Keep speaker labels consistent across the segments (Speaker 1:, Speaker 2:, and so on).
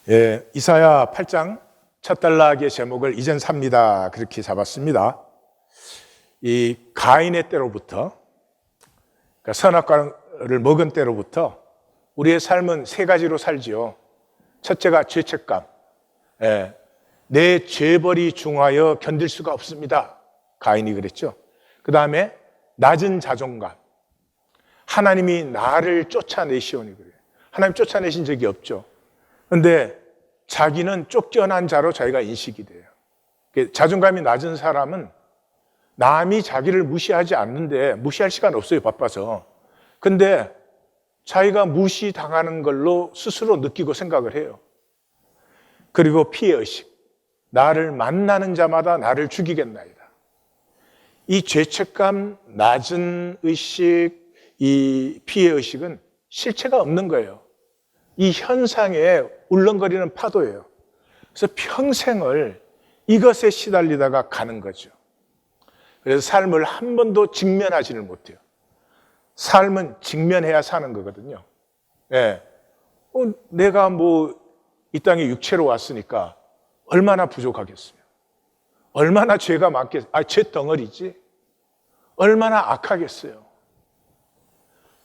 Speaker 1: 예, 이사야 8장 첫 단락의 제목을 이젠 삽니다 그렇게 잡았습니다. 이 가인의 때로부터, 그러니까 선악과를 먹은 때로부터 우리의 삶은 세 가지로 살지요. 첫째가 죄책감, 내 죄벌이 중하여 견딜 수가 없습니다. 가인이 그랬죠. 그 다음에 낮은 자존감, 하나님이 나를 쫓아내시오니 그래요. 하나님 쫓아내신 적이 없죠. 그런데 자기는 쫓겨난 자로 자기가 인식이 돼요. 자존감이 낮은 사람은 남이 자기를 무시하지 않는데, 무시할 시간 없어요, 바빠서. 근데 자기가 무시당하는 걸로 스스로 느끼고 생각을 해요. 그리고 피해의식, 나를 만나는 자마다 나를 죽이겠나이다. 이 죄책감, 낮은 의식, 이 피해의식은 실체가 없는 거예요. 이 현상에 울렁거리는 파도예요. 그래서 평생을 이것에 시달리다가 가는 거죠. 그래서 삶을 한 번도 직면하지를 못해요. 삶은 직면해야 사는 거거든요. 내가 이 땅에 육체로 왔으니까 얼마나 부족하겠어요. 얼마나 죄가 많겠어요. 죄 덩어리지. 얼마나 악하겠어요.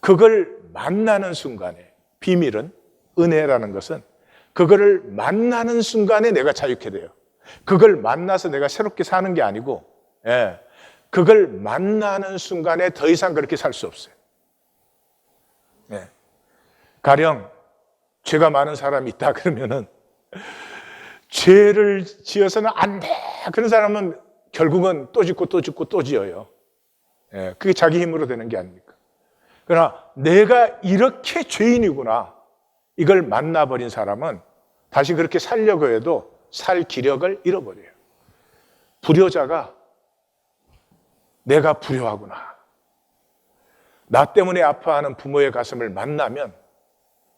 Speaker 1: 그걸 만나는 순간에, 비밀은, 은혜라는 것은 그거를 만나는 순간에 내가 자유케 돼요. 그걸 만나서 내가 새롭게 사는 게 아니고, 그걸 만나는 순간에 더 이상 그렇게 살 수 없어요. 가령 죄가 많은 사람이 있다 그러면은 죄를 지어서는 안 돼. 그런 사람은 결국은 또 짓고 또 짓고 또 지어요. 그게 자기 힘으로 되는 게 아닙니까? 그러나 내가 이렇게 죄인이구나, 이걸 만나버린 사람은 다시 그렇게 살려고 해도 살 기력을 잃어버려요. 불효자가 내가 불효하구나, 나 때문에 아파하는 부모의 가슴을 만나면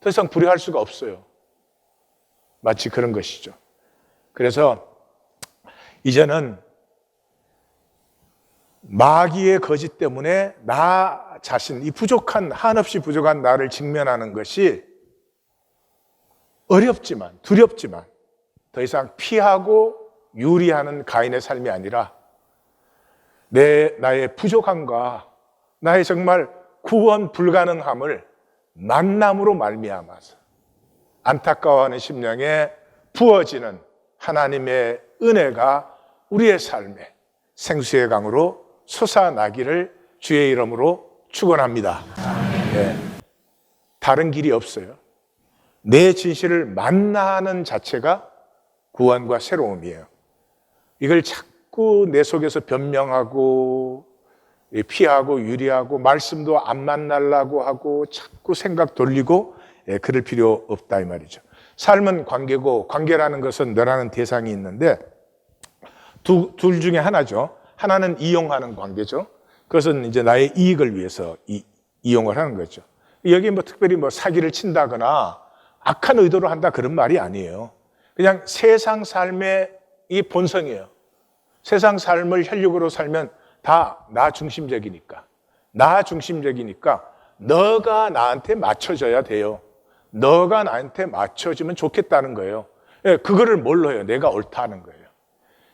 Speaker 1: 더 이상 불효할 수가 없어요. 마치 그런 것이죠. 그래서 이제는 마귀의 거짓 때문에 나 자신, 이 부족한, 한없이 부족한 나를 직면하는 것이 어렵지만, 두렵지만 더 이상 피하고 유리하는 가인의 삶이 아니라 나의 부족함과 나의 정말 구원 불가능함을 만남으로 말미암아서 안타까워하는 심령에 부어지는 하나님의 은혜가 우리의 삶에 생수의 강으로 솟아나기를 주의 이름으로 축원합니다. 다른 길이 없어요. 내 진실을 만나는 자체가 구원과 새로움이에요. 이걸 자꾸 내 속에서 변명하고 피하고 유리하고 말씀도 안 만나려고 하고 자꾸 생각 돌리고 그럴 필요 없다 이 말이죠. 삶은 관계고, 관계라는 것은 너라는 대상이 있는데 둘 중에 하나죠. 하나는 이용하는 관계죠. 그것은 이제 나의 이익을 위해서 이용을 하는 거죠. 여기 특별히 사기를 친다거나 악한 의도로 한다 그런 말이 아니에요. 그냥 세상 삶의 이 본성이에요. 세상 삶을 혈육으로 살면 다 나 중심적이니까. 나 중심적이니까 너가 나한테 맞춰져야 돼요. 너가 나한테 맞춰지면 좋겠다는 거예요. 그거를 뭘로 해요? 내가 옳다는 거예요.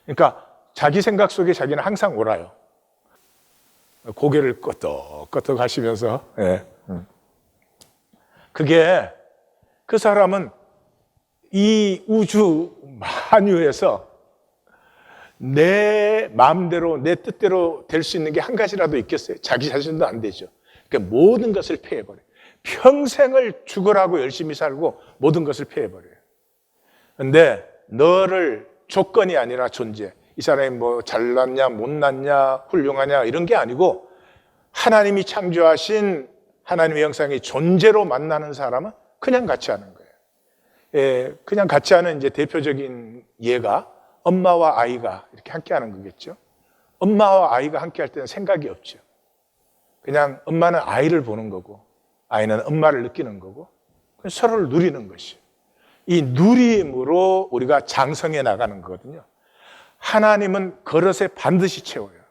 Speaker 1: 그러니까 자기 생각 속에 자기는 항상 옳아요. 고개를 끄덕끄덕 하시면서. 그게 그 사람은 이 우주 만유에서 내 마음대로, 내 뜻대로 될 수 있는 게 한 가지라도 있겠어요? 자기 자신도 안 되죠. 그러니까 모든 것을 패해버려요. 평생을 죽으라고 열심히 살고 모든 것을 패해버려요. 그런데 너를 조건이 아니라 존재, 이 사람이 잘났냐 못났냐 훌륭하냐 이런 게 아니고 하나님이 창조하신 하나님의 형상의 존재로 만나는 사람은 그냥 같이 하는 거예요. 그냥 같이 하는 이제 대표적인 예가 엄마와 아이가 이렇게 함께 하는 거겠죠. 엄마와 아이가 함께 할 때는 생각이 없죠. 그냥 엄마는 아이를 보는 거고 아이는 엄마를 느끼는 거고 서로를 누리는 것이에요. 이 누림으로 우리가 장성해 나가는 거거든요. 하나님은 그릇에 반드시 채워요.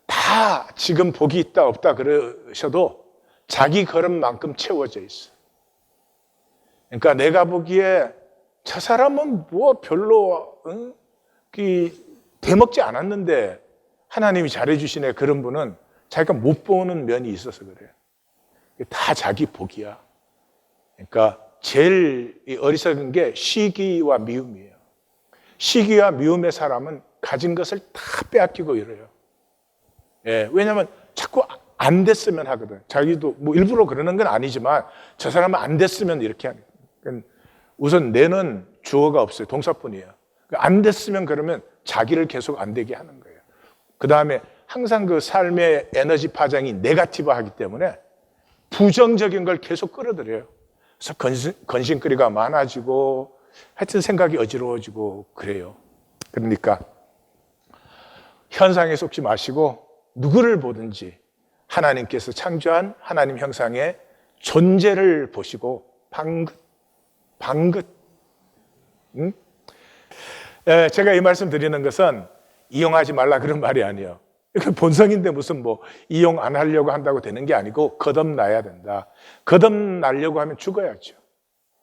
Speaker 1: 다 지금 복이 있다 없다 그러셔도 자기 그릇만큼 채워져 있어요. 그러니까 내가 보기에 저 사람은 뭐 별로 대먹지 않았는데 하나님이 잘해주시네, 그런 분은 자기가 못 보는 면이 있어서 그래요. 다 자기 복이야. 그러니까 제일 어리석은 게 시기와 미움이에요. 시기와 미움의 사람은 가진 것을 다 빼앗기고 이래요. 예, 왜냐하면 자꾸 안 됐으면 하거든. 자기도 뭐 일부러 그러는 건 아니지만 저 사람은 안 됐으면 이렇게 하는 거예요. 우선 내는 주어가 없어요. 동사뿐이에요. 안 됐으면 그러면 자기를 계속 안 되게 하는 거예요. 그 다음에 항상 그 삶의 에너지 파장이 네거티브하기 때문에 부정적인 걸 계속 끌어들여요. 그래서 건심거리가 많아지고 하여튼 생각이 어지러워지고 그래요. 그러니까 현상에 속지 마시고 누구를 보든지 하나님께서 창조한 하나님 형상의 존재를 보시고 방긋. 응? 제가 이 말씀 드리는 것은 이용하지 말라 그런 말이 아니에요. 본성인데 무슨 뭐 이용 안 하려고 한다고 되는 게 아니고 거듭나야 된다. 거듭나려고 하면 죽어야죠.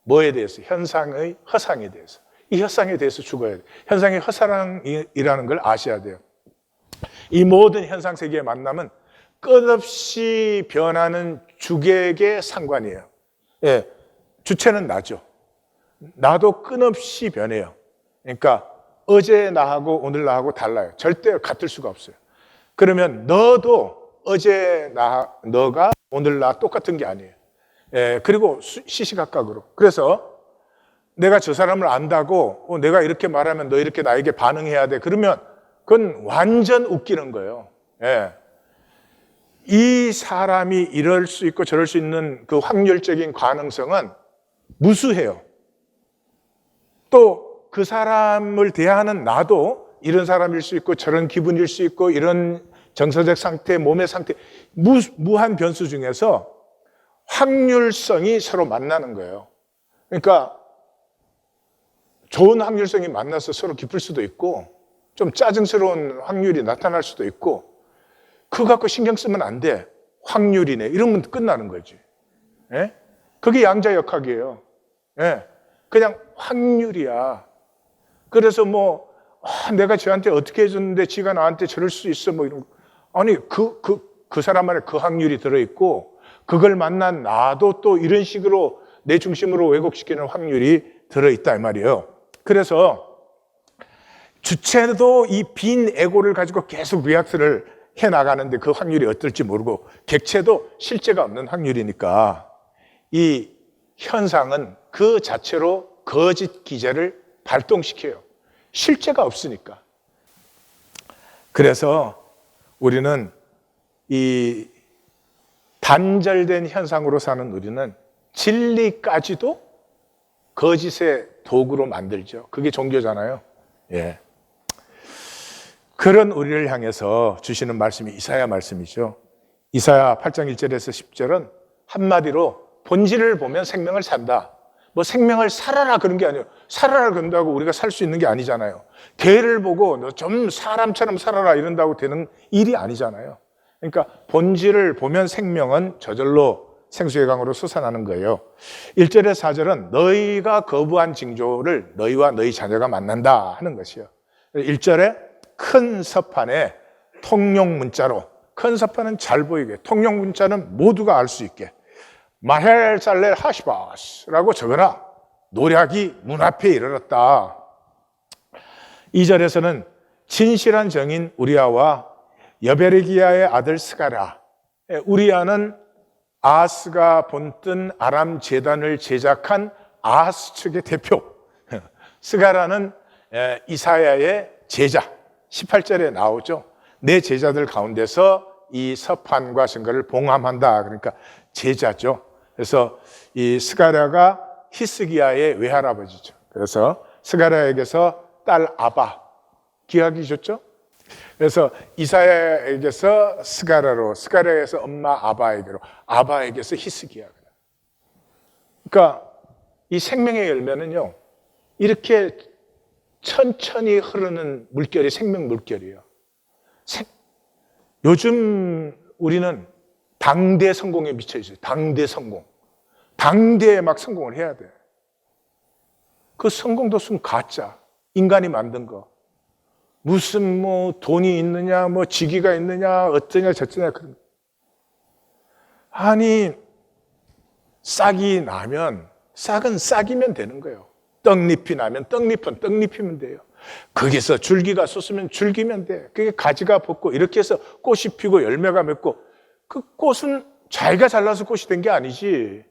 Speaker 1: 뭐에 대해서? 현상의 허상에 대해서. 이 허상에 대해서 죽어야 돼요. 현상의 허상이라는 걸 아셔야 돼요. 이 모든 현상 세계의 만남은 끝없이 변하는 주객의 상관이에요. 예, 주체는 나죠. 나도 끊없이 변해요. 그러니까 어제 나하고 오늘 나하고 달라요. 절대 같을 수가 없어요. 그러면 너도 어제 너가 오늘 나 똑같은 게 아니에요. 예, 그리고 시시각각으로. 그래서 내가 저 사람을 안다고 내가 이렇게 말하면 너 이렇게 나에게 반응해야 돼. 그러면 그건 완전 웃기는 거예요. 예. 이 사람이 이럴 수 있고 저럴 수 있는 그 확률적인 가능성은 무수해요. 또 그 사람을 대하는 나도 이런 사람일 수 있고 저런 기분일 수 있고 이런 정서적 상태, 몸의 상태, 무한 변수 중에서 확률성이 서로 만나는 거예요. 그러니까 좋은 확률성이 만나서 서로 기쁠 수도 있고 좀 짜증스러운 확률이 나타날 수도 있고 그거 갖고 신경 쓰면 안 돼. 확률이네. 이러면 끝나는 거지. 예? 그게 양자역학이에요. 예? 그냥 확률이야. 그래서 뭐 내가 쟤한테 어떻게 해줬는데 지가 나한테 저럴 수 있어 뭐 이런. 아니 그 사람 안에 그 확률이 들어있고 그걸 만난 나도 또 이런 식으로 내 중심으로 왜곡시키는 확률이 들어있다 이 말이에요. 그래서 주체도 이 빈 에고를 가지고 계속 리액트를 해나가는데 그 확률이 어떨지 모르고 객체도 실제가 없는 확률이니까 이 현상은 그 자체로 거짓 기제를 발동시켜요. 실제가 없으니까. 그래서 우리는 이 단절된 현상으로 사는 우리는 진리까지도 거짓의 도구로 만들죠. 그게 종교잖아요. 예. 그런 우리를 향해서 주시는 말씀이 이사야 말씀이죠. 이사야 8장 1절에서 10절은 한마디로 본질을 보면 생명을 산다. 뭐 생명을 살아라 그런 게 아니에요. 살아라 그런다고 우리가 살 수 있는 게 아니잖아요. 개를 보고 너 좀 사람처럼 살아라 이런다고 되는 일이 아니잖아요. 그러니까 본질을 보면 생명은 저절로 생수의 강으로 솟아나는 거예요. 1절에 4절은 너희가 거부한 징조를 너희와 너희 자녀가 만난다 하는 것이요. 1절에 큰 서판에 통용 문자로, 큰 서판은 잘 보이게, 통용 문자는 모두가 알 수 있게 마헬 살렐 하시바스라고 적어라. 노략이 문 앞에 이르렀다. 2절에서는 진실한 정인 우리아와 여베르기야의 아들 스가랴. 우리아는 아하스가 본뜬 아람 제단을 제작한 아하스 측의 대표. 스가랴는 이사야의 제자. 18절에 나오죠. 내 제자들 가운데서 이 서판과 증거를 봉함한다. 그러니까 제자죠. 그래서 이 스가랴가 히스기야의 외할아버지죠. 그래서 스가랴에게서 딸 아바, 기억이 좋죠? 그래서 이사야에게서 스가랴로, 스가랴에게서 엄마 아바에게로, 아바에게서 히스기야. 그러니까 이 생명의 열매는요, 이렇게 천천히 흐르는 물결이 생명 물결이에요. 요즘 우리는 당대 성공에 미쳐 있어요. 당대 성공. 당대에 막 성공을 해야 돼. 그 성공도 순 가짜. 인간이 만든 거. 무슨 뭐 돈이 있느냐, 뭐 직위가 있느냐, 어쩌냐, 저쩌냐. 그런. 아니, 싹이 나면 싹은 싹이면 되는 거예요. 떡잎이 나면 떡잎은 떡잎이면 돼요. 거기서 줄기가 솟으면 줄기면 돼. 그게 가지가 벗고 이렇게 해서 꽃이 피고 열매가 맺고 그 꽃은 자기가 잘나서 꽃이 된 게 아니지.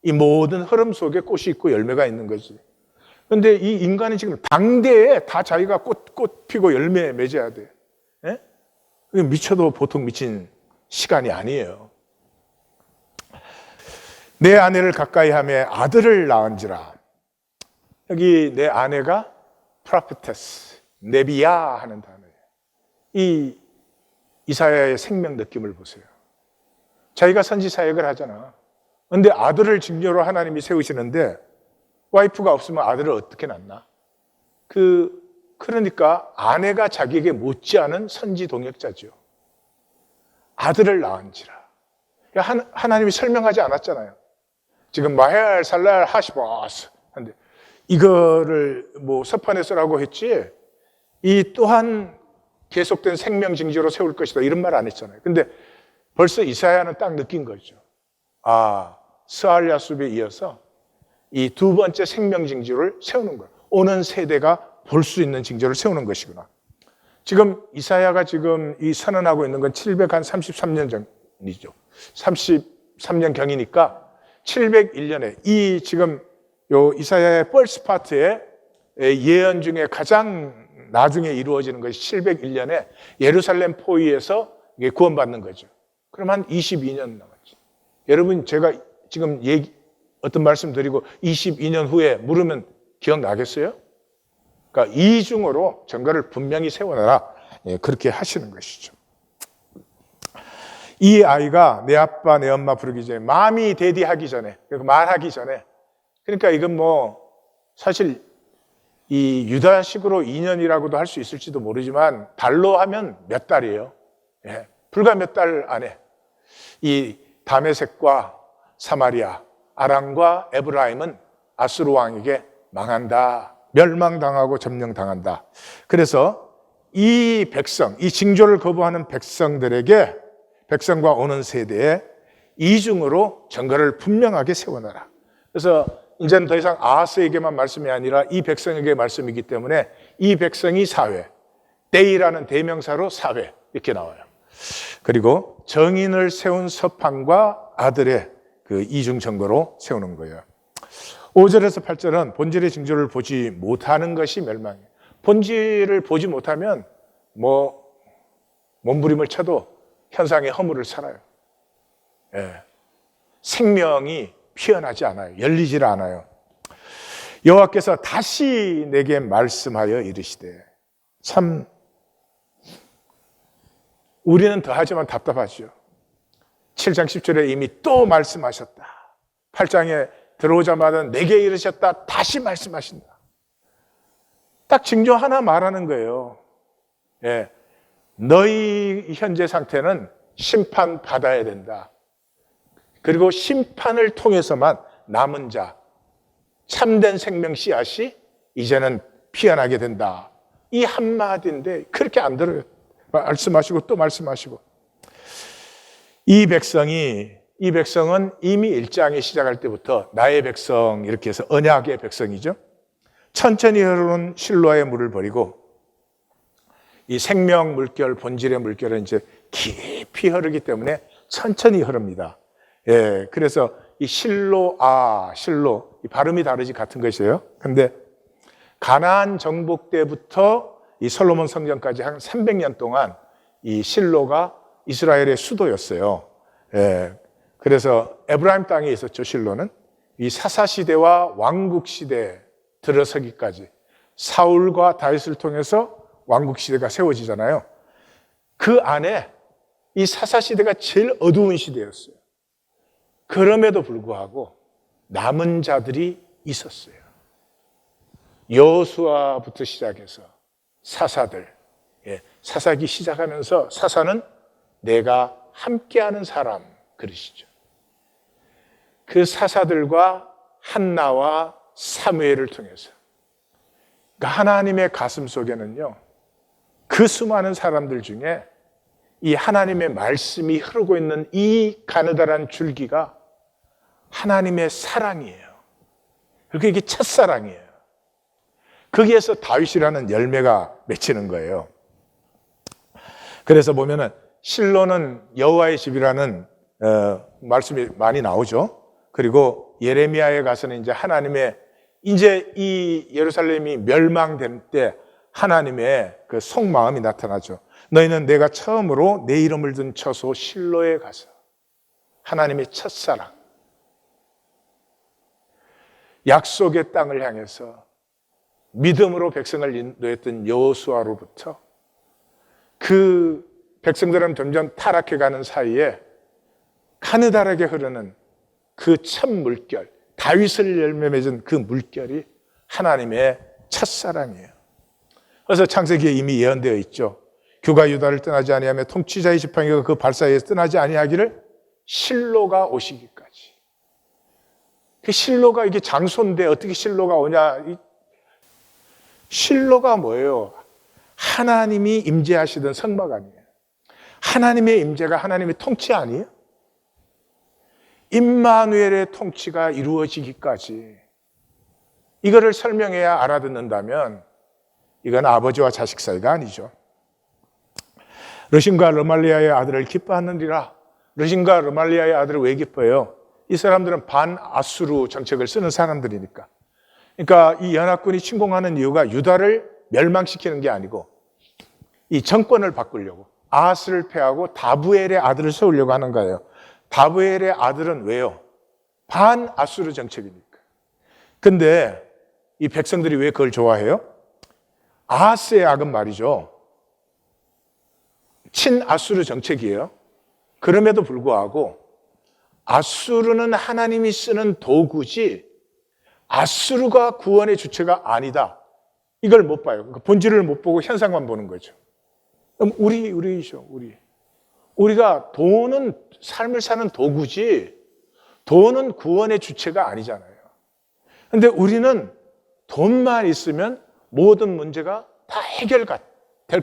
Speaker 1: 이 모든 흐름 속에 꽃이 있고 열매가 있는 거지. 그런데 이 인간이 지금 당대에 다 자기가 꽃 피고 열매 맺어야 돼. 예? 그게 미쳐도 보통 미친 시간이 아니에요. 내 아내를 가까이 하며 아들을 낳은지라. 여기 내 아내가 프라피테스, 네비야 하는 단어예요. 이 이사야의 생명 느낌을 보세요. 자기가 선지 사역을 하잖아. 그런데 아들을 징조로 하나님이 세우시는데 와이프가 없으면 아들을 어떻게 낳나? 그러니까 아내가 자기에게 못지않은 선지 동역자죠. 아들을 낳은지라. 하나님이 설명하지 않았잖아요. 지금 마헬 살랄 하시바스 한데 이거를 뭐 서판에 쓰라고 했지 이 또한 계속된 생명 징조로 세울 것이다 이런 말 안 했잖아요. 근데 벌써 이사야는 딱 느낀 거죠. 아, 스알야숲에 이어서 이 두 번째 생명 징조를 세우는 거예요. 오는 세대가 볼 수 있는 징조를 세우는 것이구나. 지금 이사야가 지금 이 선언하고 있는 건 733년 전이죠. 33년 경이니까 701년에 이 지금 요 이사야의 펄스 파트의 예언 중에 가장 나중에 이루어지는 것이 701년에 예루살렘 포위에서 이게 구원받는 거죠. 그럼 한 22년 남았죠. 여러분 제가 지금 어떤 말씀 드리고 22년 후에 물으면 기억나겠어요? 그러니까 이중으로 전가를 분명히 세워놔라. 그렇게 하시는 것이죠. 이 아이가 내 아빠 내 엄마 부르기 전에 마미 데디 하기 전에 말하기 전에 그러니까 이건 뭐 사실 이 유다식으로 2년이라고도 할 수 있을지도 모르지만 달로 하면 몇 달이에요. 예, 불과 몇 달 안에 이 다메섹과 사마리아, 아람과 에브라임은 아수르 왕에게 망한다. 멸망당하고 점령당한다. 그래서 이 백성, 이 징조를 거부하는 백성들에게 백성과 오는 세대에 이중으로 전가를 분명하게 세워놔라. 그래서 이제는 더 이상 아하스에게만 말씀이 아니라 이 백성에게 말씀이기 때문에 이 백성이 사회, 데이라는 대명사로 사회 이렇게 나와요. 그리고 정인을 세운 서판과 아들의 그 이중 전거로 세우는 거예요. 5절에서 8절은 본질의 징조를 보지 못하는 것이 멸망이에요. 본질을 보지 못하면 뭐 몸부림을 쳐도 현상의 허물을 살아요. 예. 생명이 피어나지 않아요. 열리질 않아요. 여호와께서 다시 내게 말씀하여 이르시되. 참 우리는 더하지만 답답하죠. 7장 10절에 이미 또 말씀하셨다. 8장에 들어오자마자 내게 이르셨다. 다시 말씀하신다. 딱 징조 하나 말하는 거예요. 예. 너희 현재 상태는 심판받아야 된다. 그리고 심판을 통해서만 남은 자, 참된 생명 씨앗이 이제는 피어나게 된다. 이 한마디인데 그렇게 안 들어요. 말씀하시고 또 말씀하시고. 이 백성은 이미 1장에 시작할 때부터 나의 백성 이렇게 해서 언약의 백성이죠. 천천히 흐르는 실로아의 물을 버리고 이 생명 물결, 본질의 물결은 이제 깊이 흐르기 때문에 천천히 흐릅니다. 예, 그래서 이 실로, 이 발음이 다르지 같은 것이에요. 근데 가나안 정복 때부터 이 솔로몬 성전까지 한 300년 동안 이 실로가 이스라엘의 수도였어요. 예, 그래서 에브라임 땅에 있었죠, 실로는. 이 사사시대와 왕국시대 들어서기까지 사울과 다윗을 통해서 왕국시대가 세워지잖아요. 그 안에 이 사사시대가 제일 어두운 시대였어요. 그럼에도 불구하고 남은 자들이 있었어요. 여호수아부터 시작해서 사사들, 사사기 시작하면서 사사는 내가 함께하는 사람 그러시죠. 그 사사들과 한나와 사무엘을 통해서 그러니까 하나님의 가슴 속에는요, 그 수많은 사람들 중에 이 하나님의 말씀이 흐르고 있는 이 가느다란 줄기가 하나님의 사랑이에요. 그리고 이게 첫사랑이에요. 거기에서 다윗이라는 열매가 맺히는 거예요. 그래서 보면은 실로는 여호와의 집이라는 말씀이 많이 나오죠. 그리고 예레미야에 가서는 이제 하나님의, 이제 이 예루살렘이 멸망될 때 하나님의 그 속마음이 나타나죠. 너희는 내가 처음으로 내 이름을 둔 처소 실로에 가서, 하나님의 첫사랑, 약속의 땅을 향해서 믿음으로 백성을 인도했던 여호수아로부터 그 백성들은 점점 타락해가는 사이에 가느다랗게 흐르는 그 첫 물결, 다윗을 열매 맺은 그 물결이 하나님의 첫사랑이에요. 그래서 창세기에 이미 예언되어 있죠. 규가 유다를 떠나지 아니하며 통치자의 지팡이가 그 발사에서 떠나지 아니하기를 실로가 오시기까지. 그 실로가 이게 장소인데 어떻게 실로가 오냐? 실로가 뭐예요? 하나님이 임재하시던 성막 아니에요? 하나님의 임재가 하나님의 통치 아니에요? 임마누엘의 통치가 이루어지기까지. 이거를 설명해야 알아듣는다면 이건 아버지와 자식 사이가 아니죠. 르신과 르말리아의 아들을 기뻐하느니라. 르신과 르말리아의 아들을 왜 기뻐해요? 이 사람들은 반아수르 정책을 쓰는 사람들이니까. 그러니까 이 연합군이 침공하는 이유가 유다를 멸망시키는 게 아니고 이 정권을 바꾸려고, 아하스를 패하고 다부엘의 아들을 세우려고 하는 거예요. 다부엘의 아들은 왜요? 반아수르 정책이니까. 근데 이 백성들이 왜 그걸 좋아해요? 아하스의 악은 말이죠, 친아수르 정책이에요. 그럼에도 불구하고 아수르는 하나님이 쓰는 도구지 아수르가 구원의 주체가 아니다. 이걸 못 봐요. 그러니까 본질을 못 보고 현상만 보는 거죠. 그럼 우리죠, 우리. 우리가 돈은 삶을 사는 도구지 돈은 구원의 주체가 아니잖아요. 그런데 우리는 돈만 있으면 모든 문제가 다 해결될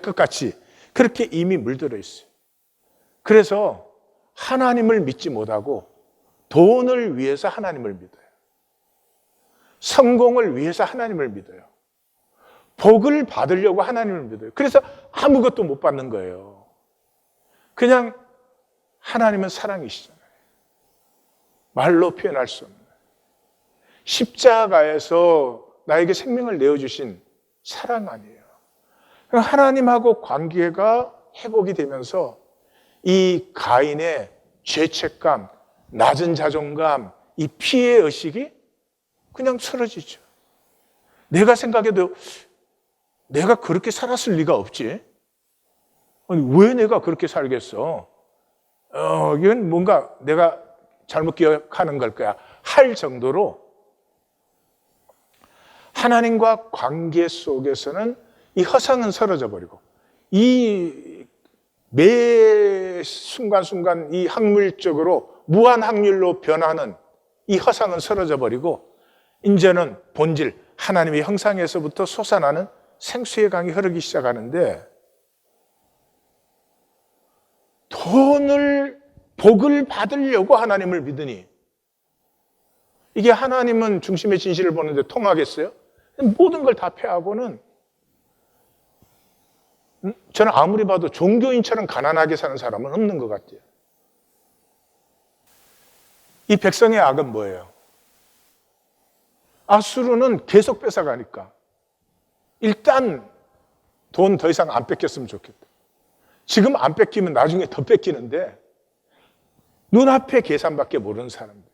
Speaker 1: 것 같이 그렇게 이미 물들어 있어요. 그래서 하나님을 믿지 못하고 돈을 위해서 하나님을 믿어요. 성공을 위해서 하나님을 믿어요. 복을 받으려고 하나님을 믿어요. 그래서 아무것도 못 받는 거예요. 그냥 하나님은 사랑이시잖아요. 말로 표현할 수 없는. 십자가에서 나에게 생명을 내어주신 사랑 아니에요. 하나님하고 관계가 회복이 되면서 이 가인의 죄책감, 낮은 자존감, 이 피해 의식이 그냥 사라지죠. 내가 생각해도 내가 그렇게 살았을 리가 없지. 아니, 왜 내가 그렇게 살겠어? 이건 뭔가 내가 잘못 기억하는 걸 거야. 할 정도로 하나님과 관계 속에서는 이 허상은 사라져 버리고 이 매 순간순간 이 확률적으로 무한 확률로 변하는 이 허상은 사라져 버리고 이제는 본질 하나님의 형상에서부터 솟아나는 생수의 강이 흐르기 시작하는데 복을 받으려고 하나님을 믿으니 이게 하나님은 중심의 진실을 보는데 통하겠어요? 모든 걸 다 패하고는 저는 아무리 봐도 종교인처럼 가난하게 사는 사람은 없는 것 같아요. 이 백성의 악은 뭐예요? 아수르는 계속 뺏어가니까 일단 돈 더 이상 안 뺏겼으면 좋겠다. 지금 안 뺏기면 나중에 더 뺏기는데 눈앞에 계산밖에 모르는 사람들.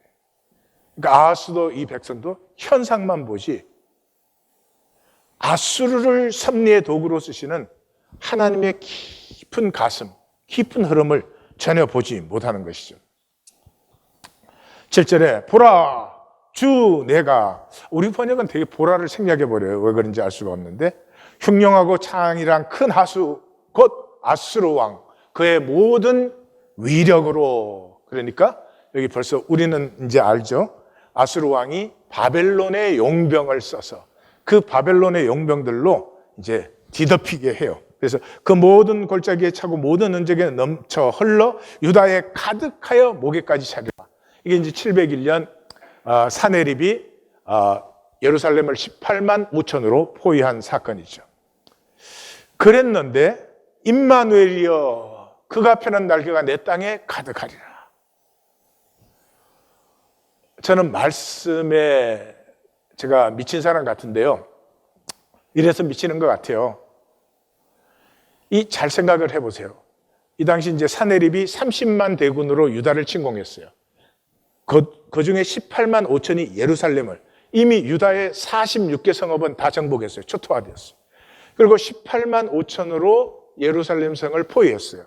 Speaker 1: 그러니까 아하스도 이 백성도 현상만 보지 아수르를 섭리의 도구로 쓰시는 하나님의 깊은 가슴, 깊은 흐름을 전혀 보지 못하는 것이죠. 7절에 보라 주 내가, 우리 번역은 되게 보라를 생략해버려요. 왜 그런지 알 수가 없는데 흉령하고 창이랑 큰 하수 곧 아수르 왕 그의 모든 위력으로, 그러니까 여기 벌써 우리는 이제 알죠. 아수르 왕이 바벨론의 용병을 써서 그 바벨론의 용병들로 이제 뒤덮이게 해요. 그래서 그 모든 골짜기에 차고 모든 언적에 넘쳐 흘러 유다에 가득하여 목에까지 차리라. 이게 이제 701년 사네립이 예루살렘을 18만 5천으로 포위한 사건이죠. 그랬는데 임마누엘이여 그가 펴는 날개가 내 땅에 가득하리라. 저는 말씀에 제가 미친 사람 같은데요. 이래서 미치는 것 같아요. 잘 생각을 해보세요. 이 당시 이제 사네립이 30만 대군으로 유다를 침공했어요. 그 중에 18만 5천이 예루살렘을, 이미 유다의 46개 성읍은 다 정복했어요. 초토화되었어요. 그리고 18만 5천으로 예루살렘 성을 포위했어요.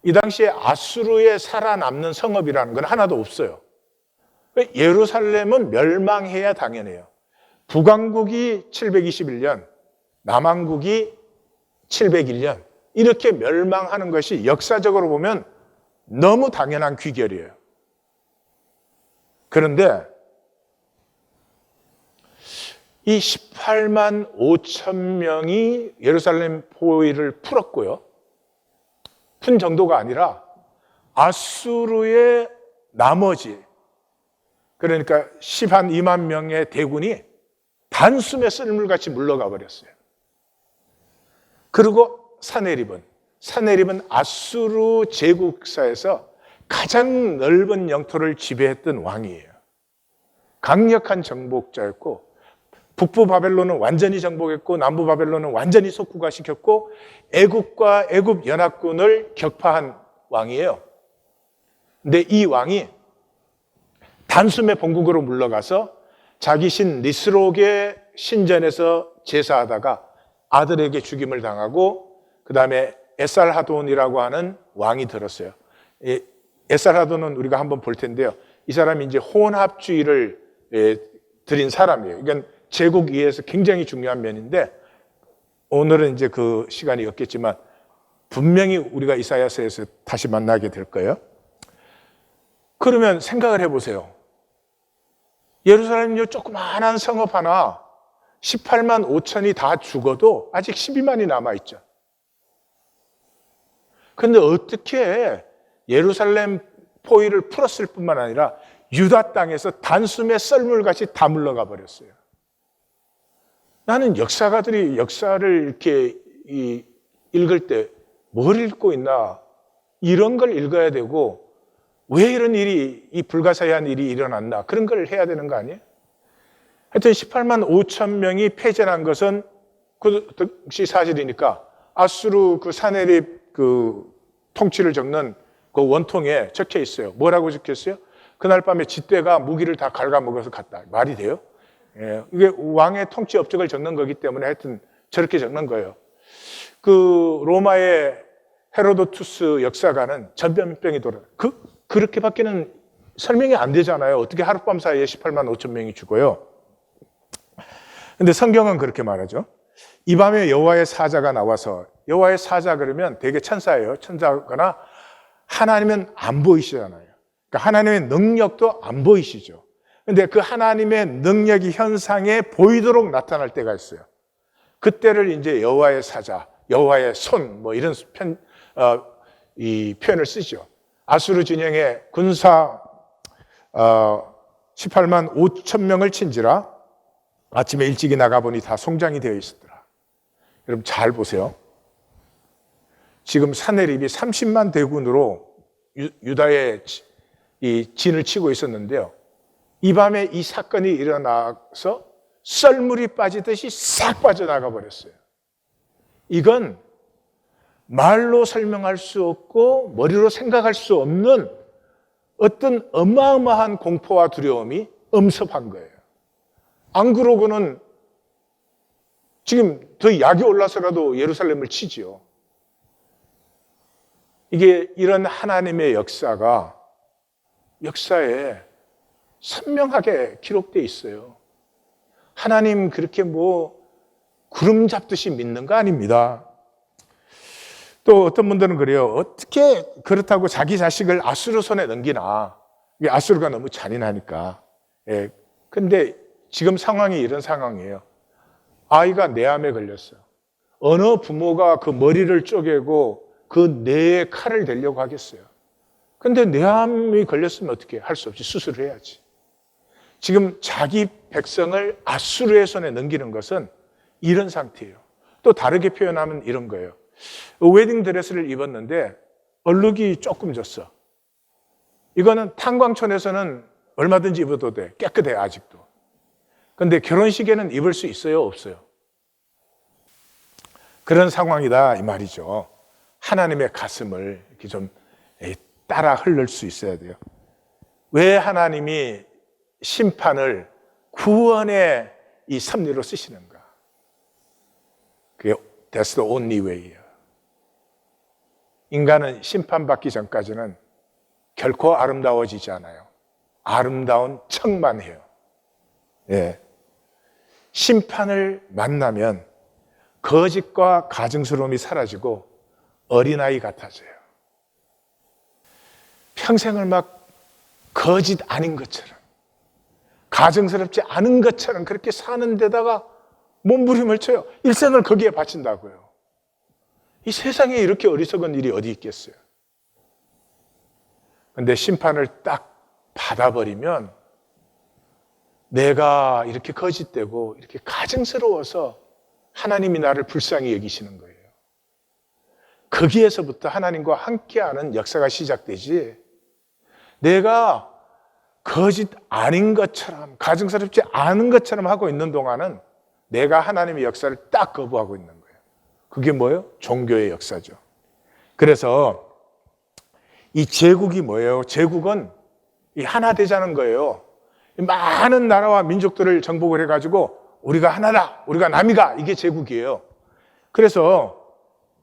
Speaker 1: 이 당시에 아수르에 살아남는 성읍이라는 건 하나도 없어요. 예루살렘은 멸망해야 당연해요. 북왕국이 721년, 남왕국이 701년 이렇게 멸망하는 것이 역사적으로 보면 너무 당연한 귀결이에요. 그런데 이 18만 5천 명이 예루살렘 포위를 풀었고요. 푼 정도가 아니라 아수르의 나머지, 그러니까 12만 명의 대군이 단숨에 썰물같이 물러가 버렸어요. 그리고 사네립은 아수르 제국사에서 가장 넓은 영토를 지배했던 왕이에요. 강력한 정복자였고, 북부 바벨론은 완전히 정복했고 남부 바벨론은 완전히 속국화시켰고 애굽과 애굽 연합군을 격파한 왕이에요. 근데 이 왕이 단숨에 본국으로 물러가서 자기 신 니스록의 신전에서 제사하다가 아들에게 죽임을 당하고 그 다음에 에살하돈이라고 하는 왕이 들었어요. 에살하돈은 우리가 한번 볼 텐데요. 이 사람이 이제 혼합주의를 들인 사람이에요. 이건 제국 이해에서 굉장히 중요한 면인데 오늘은 이제 그 시간이 없겠지만 분명히 우리가 이사야서에서 다시 만나게 될 거예요. 그러면 생각을 해보세요. 예루살렘 요 조그마한 성읍 하나 18만 5천이 다 죽어도 아직 12만이 남아있죠. 그런데 어떻게 예루살렘 포위를 풀었을 뿐만 아니라 유다 땅에서 단숨에 썰물같이 다 물러가 버렸어요. 나는 역사가들이 역사를 이렇게 읽을 때 뭘 읽고 있나, 이런 걸 읽어야 되고 왜 이런 일이, 이 불가사의한 일이 일어났나, 그런 걸 해야 되는 거 아니에요? 하여튼 18만 5천 명이 패전한 것은 그 당시 사실이니까 아수르 그 사네립 그 통치를 적는 그 원통에 적혀 있어요. 뭐라고 적혀 있어요? 그날 밤에 쥐떼가 무기를 다 갉아먹어서 갔다. 말이 돼요? 예, 이게 왕의 통치 업적을 적는 거기 때문에 하여튼 저렇게 적는 거예요. 그 로마의 헤로도투스 역사가는 전염병이 돌아요. 그렇게밖에는 설명이 안 되잖아요. 어떻게 하룻밤 사이에 18만 5천 명이 죽어요. 근데 성경은 그렇게 말하죠. 이 밤에 여호와의 사자가 나와서, 여호와의 사자 그러면 되게 천사예요. 천사거나 하나님은 안 보이시잖아요. 그러니까 하나님의 능력도 안 보이시죠. 근데 그 하나님의 능력이 현상에 보이도록 나타날 때가 있어요. 그때를 이제 여호와의 사자, 여호와의 손, 뭐 이런 이 표현을 쓰죠. 아수르 진영의 군사 18만 5천 명을 친지라 아침에 일찍이 나가보니 다 송장이 되어 있었더라. 여러분 잘 보세요. 지금 사네립이 30만 대군으로 유다의 이 진을 치고 있었는데요. 이 밤에 이 사건이 일어나서 썰물이 빠지듯이 싹 빠져나가 버렸어요. 이건 말로 설명할 수 없고 머리로 생각할 수 없는 어떤 어마어마한 공포와 두려움이 엄습한 거예요. 안 그러고는 지금 더 약이 올라서라도 예루살렘을 치지요. 이게 이런 하나님의 역사가 역사에 선명하게 기록되어 있어요. 하나님 그렇게 뭐 구름 잡듯이 믿는 거 아닙니다. 또 어떤 분들은 그래요. 어떻게 그렇다고 자기 자식을 아수르 손에 넘기나. 이게 아수르가 너무 잔인하니까. 예. 근데 지금 상황이 이런 상황이에요. 아이가 뇌암에 걸렸어요. 어느 부모가 그 머리를 쪼개고 그 뇌에 칼을 대려고 하겠어요. 근데 뇌암이 걸렸으면 어떻게 할 수 없이 수술을 해야지. 지금 자기 백성을 아수르의 손에 넘기는 것은 이런 상태예요. 또 다르게 표현하면 이런 거예요. 웨딩 드레스를 입었는데 얼룩이 조금 졌어. 이거는 탄광촌에서는 얼마든지 입어도 돼. 깨끗해 아직도. 근데 결혼식에는 입을 수 있어요? 없어요? 그런 상황이다 이 말이죠. 하나님의 가슴을 이렇게 좀 따라 흐를 수 있어야 돼요. 왜 하나님이 심판을 구원의 이 섭리로 쓰시는가? 그게 That's the only way예요. 인간은 심판받기 전까지는 결코 아름다워지지 않아요. 아름다운 척만 해요. 예. 심판을 만나면 거짓과 가증스러움이 사라지고 어린아이 같아져요. 평생을 막 거짓 아닌 것처럼, 가증스럽지 않은 것처럼 그렇게 사는 데다가 몸부림을 쳐요. 일생을 거기에 바친다고요. 이 세상에 이렇게 어리석은 일이 어디 있겠어요? 근데 심판을 딱 받아버리면 내가 이렇게 거짓되고 이렇게 가증스러워서 하나님이 나를 불쌍히 여기시는 거예요. 거기에서부터 하나님과 함께하는 역사가 시작되지, 내가 거짓 아닌 것처럼, 가증스럽지 않은 것처럼 하고 있는 동안은 내가 하나님의 역사를 딱 거부하고 있는 거예요. 그게 뭐예요? 종교의 역사죠. 그래서 이 제국이 뭐예요? 제국은 이 하나 되자는 거예요. 많은 나라와 민족들을 정복을 해가지고 우리가 하나다, 우리가 남이다, 이게 제국이에요. 그래서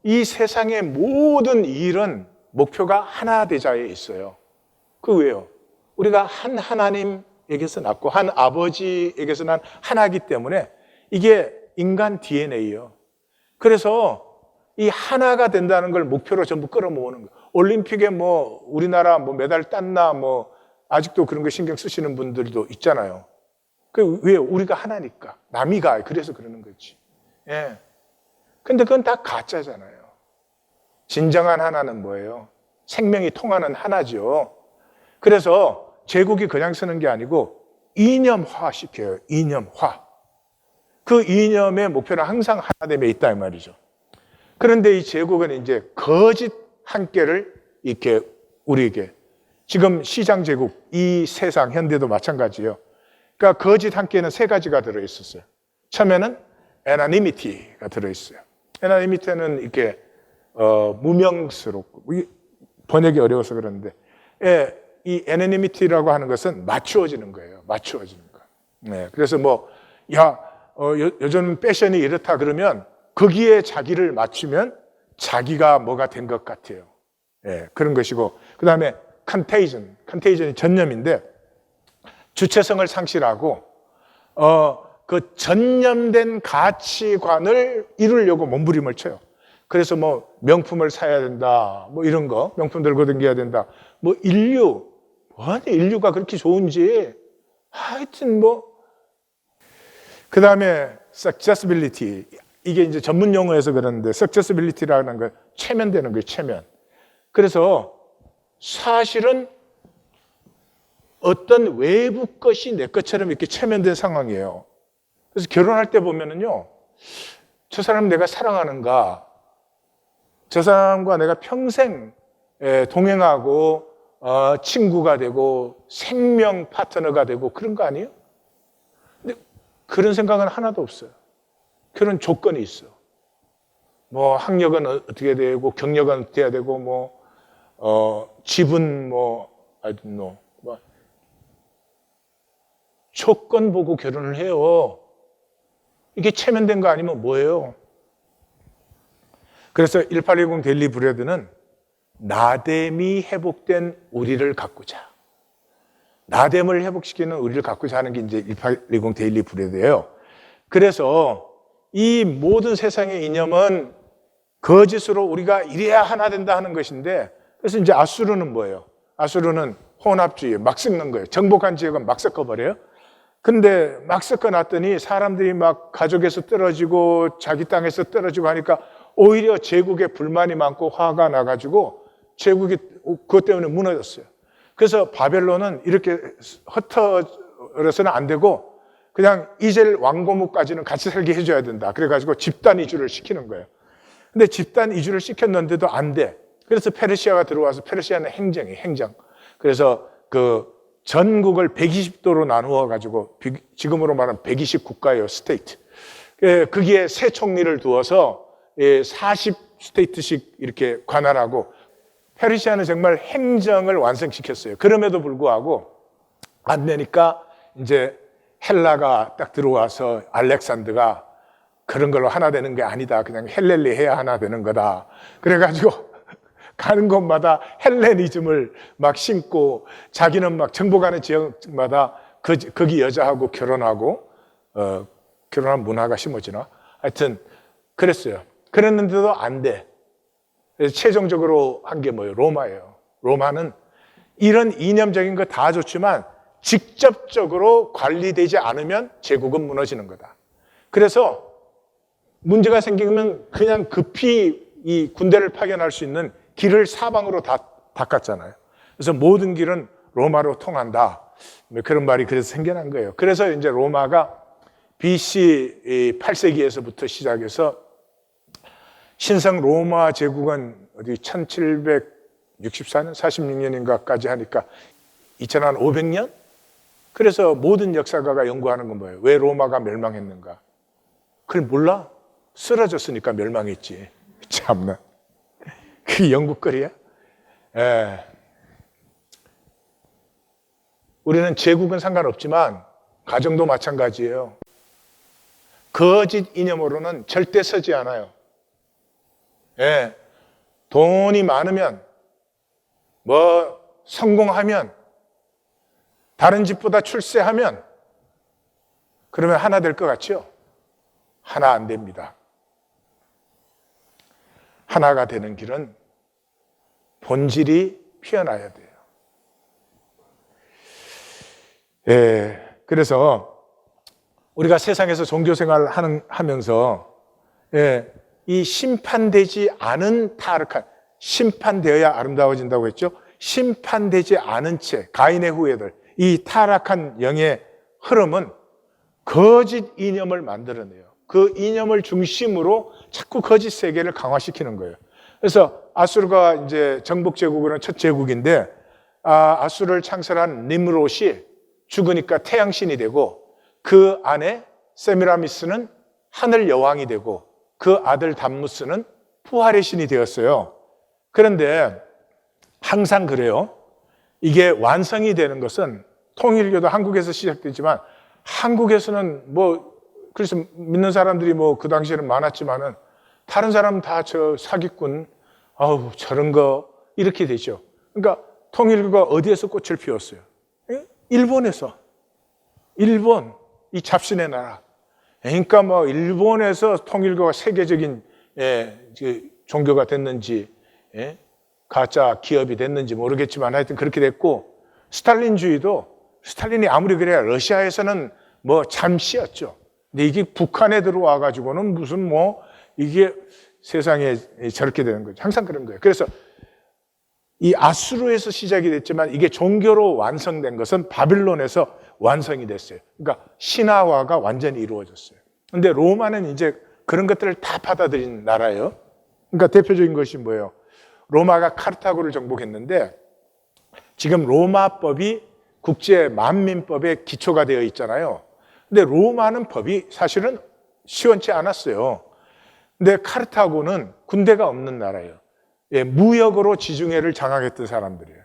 Speaker 1: 이 세상의 모든 일은 목표가 하나 되자에 있어요. 그 왜요? 우리가 한 하나님에게서 났고 한 아버지에게서 난 하나이기 때문에 이게 인간 DNA예요. 그래서 이 하나가 된다는 걸 목표로 전부 끌어모으는 거예요. 올림픽에 뭐 우리나라 뭐 메달 땄나 뭐 아직도 그런 거 신경 쓰시는 분들도 있잖아요. 그 왜? 우리가 하나니까. 남이가 그래서 그러는 거지. 예. 근데 그건 다 가짜잖아요. 진정한 하나는 뭐예요? 생명이 통하는 하나죠. 그래서 제국이 그냥 쓰는 게 아니고 이념화 시켜요. 이념화. 그 이념의 목표는 항상 하나됨에 있다 이 말이죠. 그런데 이 제국은 이제 거짓 한 개를 이렇게 우리에게, 지금 시장 제국, 이 세상 현대도 마찬가지예요. 그러니까 거짓 한 개는 세 가지가 들어있었어요. 처음에는 anonymity가 들어있어요. anonymity는 이렇게 무명스럽고, 번역이 어려워서 그러는데, 이 anonymity라고 하는 것은 맞추어지는 거예요. 맞추어지는 거. 네, 그래서 뭐, 요즘 패션이 이렇다 그러면 거기에 자기를 맞추면 자기가 뭐가 된 것 같아요. 예, 그런 것이고, 그 다음에 컨테이전이 전염인데 주체성을 상실하고 그 전염된 가치관을 이루려고 몸부림을 쳐요. 그래서 뭐 명품을 사야 된다, 뭐 이런 거, 명품 들고 다녀야 된다, 뭐 인류가 그렇게 좋은지, 하여튼 뭐. 그 다음에 successibility, 이게 이제 전문 용어에서 그러는데 successibility라는 거 체면되는 거예요. 체면. 그래서 사실은 어떤 외부 것이 내 것처럼 이렇게 체면된 상황이에요. 그래서 결혼할 때 보면은요, 저 사람 내가 사랑하는가, 저 사람과 내가 평생 동행하고 친구가 되고 생명 파트너가 되고 그런 거 아니에요? 근데 그런 생각은 하나도 없어요. 결혼 조건이 있어. 뭐 학력은 어떻게 되고 경력은 어떻게 해야 되고 뭐 집은 뭐 I don't know. 뭐 조건 보고 결혼을 해요. 이게 체면된 거 아니면 뭐예요? 그래서 1810 데일리 브레드는 나됨이 회복된 우리를 가꾸자. 나됨을 회복시키는 우리를 가꾸자 하는 게 이제 1810 데일리 브레드예요. 그래서 이 모든 세상의 이념은 거짓으로 우리가 이래야 하나 된다 하는 것인데, 그래서 이제 아수르는 뭐예요? 아수르는 혼합주의, 막 섞는 거예요. 정복한 지역은 막 섞어버려요. 근데 막 섞어놨더니 사람들이 막 가족에서 떨어지고 자기 땅에서 떨어지고 하니까 오히려 제국에 불만이 많고 화가 나가지고 제국이 그것 때문에 무너졌어요. 그래서 바벨론은 이렇게 흩어져서는 안 되고 그냥 이젤 왕고무까지는 같이 살게 해줘야 된다. 그래가지고 집단 이주를 시키는 거예요. 근데 집단 이주를 시켰는데도 안 돼. 그래서 페르시아가 들어와서 페르시아는 행정이에요, 행정. 그래서 그 전국을 120도로 나누어 가지고 지금으로 말하면 120 국가예요, 스테이트. 거기에 세 총리를 두어서 40 스테이트씩 이렇게 관할하고 페르시아는 정말 행정을 완성시켰어요. 그럼에도 불구하고 안 되니까 이제 헬라가 딱 들어와서 알렉산더가 그런 걸로 하나 되는 게 아니다. 그냥 헬렐리 해야 하나 되는 거다. 그래가지고 가는 곳마다 헬레니즘을 막 심고 자기는 막 정복하는 지역마다 거기 여자하고 결혼하고 결혼한 문화가 심어지나? 하여튼 그랬어요. 그랬는데도 안 돼. 그래서 최종적으로 한 게 뭐예요? 로마예요. 로마는 이런 이념적인 거 다 좋지만 직접적으로 관리되지 않으면 제국은 무너지는 거다. 그래서 문제가 생기면 그냥 급히 이 군대를 파견할 수 있는 길을 사방으로 다 닦았잖아요. 그래서 모든 길은 로마로 통한다. 그런 말이 그래서 생겨난 거예요. 그래서 이제 로마가 BC 8세기에서부터 시작해서 신성 로마 제국은 어디 1764년, 46년인가까지 하니까 2500년? 그래서 모든 역사가가 연구하는 건 뭐예요? 왜 로마가 멸망했는가? 그걸 몰라? 쓰러졌으니까 멸망했지. 참나. 그게 연구거리야? 예. 우리는 제국은 상관없지만 가정도 마찬가지예요. 거짓 이념으로는 절대 서지 않아요. 예. 돈이 많으면, 뭐, 성공하면, 다른 집보다 출세하면, 그러면 하나 될 것 같죠? 하나 안 됩니다. 하나가 되는 길은 본질이 피어나야 돼요. 예. 그래서 우리가 세상에서 종교생활을 하면서, 예. 이 심판되지 않은 타락한, 심판되어야 아름다워진다고 했죠? 심판되지 않은 채, 가인의 후예들, 이 타락한 영의 흐름은 거짓 이념을 만들어내요. 그 이념을 중심으로 자꾸 거짓 세계를 강화시키는 거예요. 그래서 아수르가 이제 정복 제국으로는 첫 제국인데, 아수르를 창설한 nimrod이 죽으니까 태양신이 되고, 그 안에 세미라미스는 하늘 여왕이 되고, 그 아들 담무스는 부활의 신이 되었어요. 그런데 항상 그래요. 이게 완성이 되는 것은 통일교도 한국에서 시작되지만 한국에서는 뭐 그래서 믿는 사람들이 뭐 그 당시에는 많았지만은 다른 사람은 다 저 사기꾼, 아우 저런 거 이렇게 되죠. 그러니까 통일교가 어디에서 꽃을 피웠어요? 일본에서. 일본, 이 잡신의 나라. 그러니까 뭐 일본에서 통일교가 세계적인 종교가 됐는지 가짜 기업이 됐는지 모르겠지만 하여튼 그렇게 됐고, 스탈린주의도 스탈린이 아무리 그래야 러시아에서는 뭐 잠시였죠. 근데 이게 북한에 들어와 가지고는 무슨 뭐 이게 세상에 저렇게 되는 거죠. 항상 그런 거예요. 그래서 이 아수르에서 시작이 됐지만 이게 종교로 완성된 것은 바빌론에서 완성이 됐어요. 그러니까 신화화가 완전히 이루어졌어요. 근데 로마는 이제 그런 것들을 다 받아들인 나라예요. 그러니까 대표적인 것이 뭐예요? 로마가 카르타고를 정복했는데 지금 로마법이 국제 만민법의 기초가 되어 있잖아요. 근데 로마는 법이 사실은 시원치 않았어요. 근데 카르타고는 군대가 없는 나라예요. 무역으로 지중해를 장악했던 사람들이에요.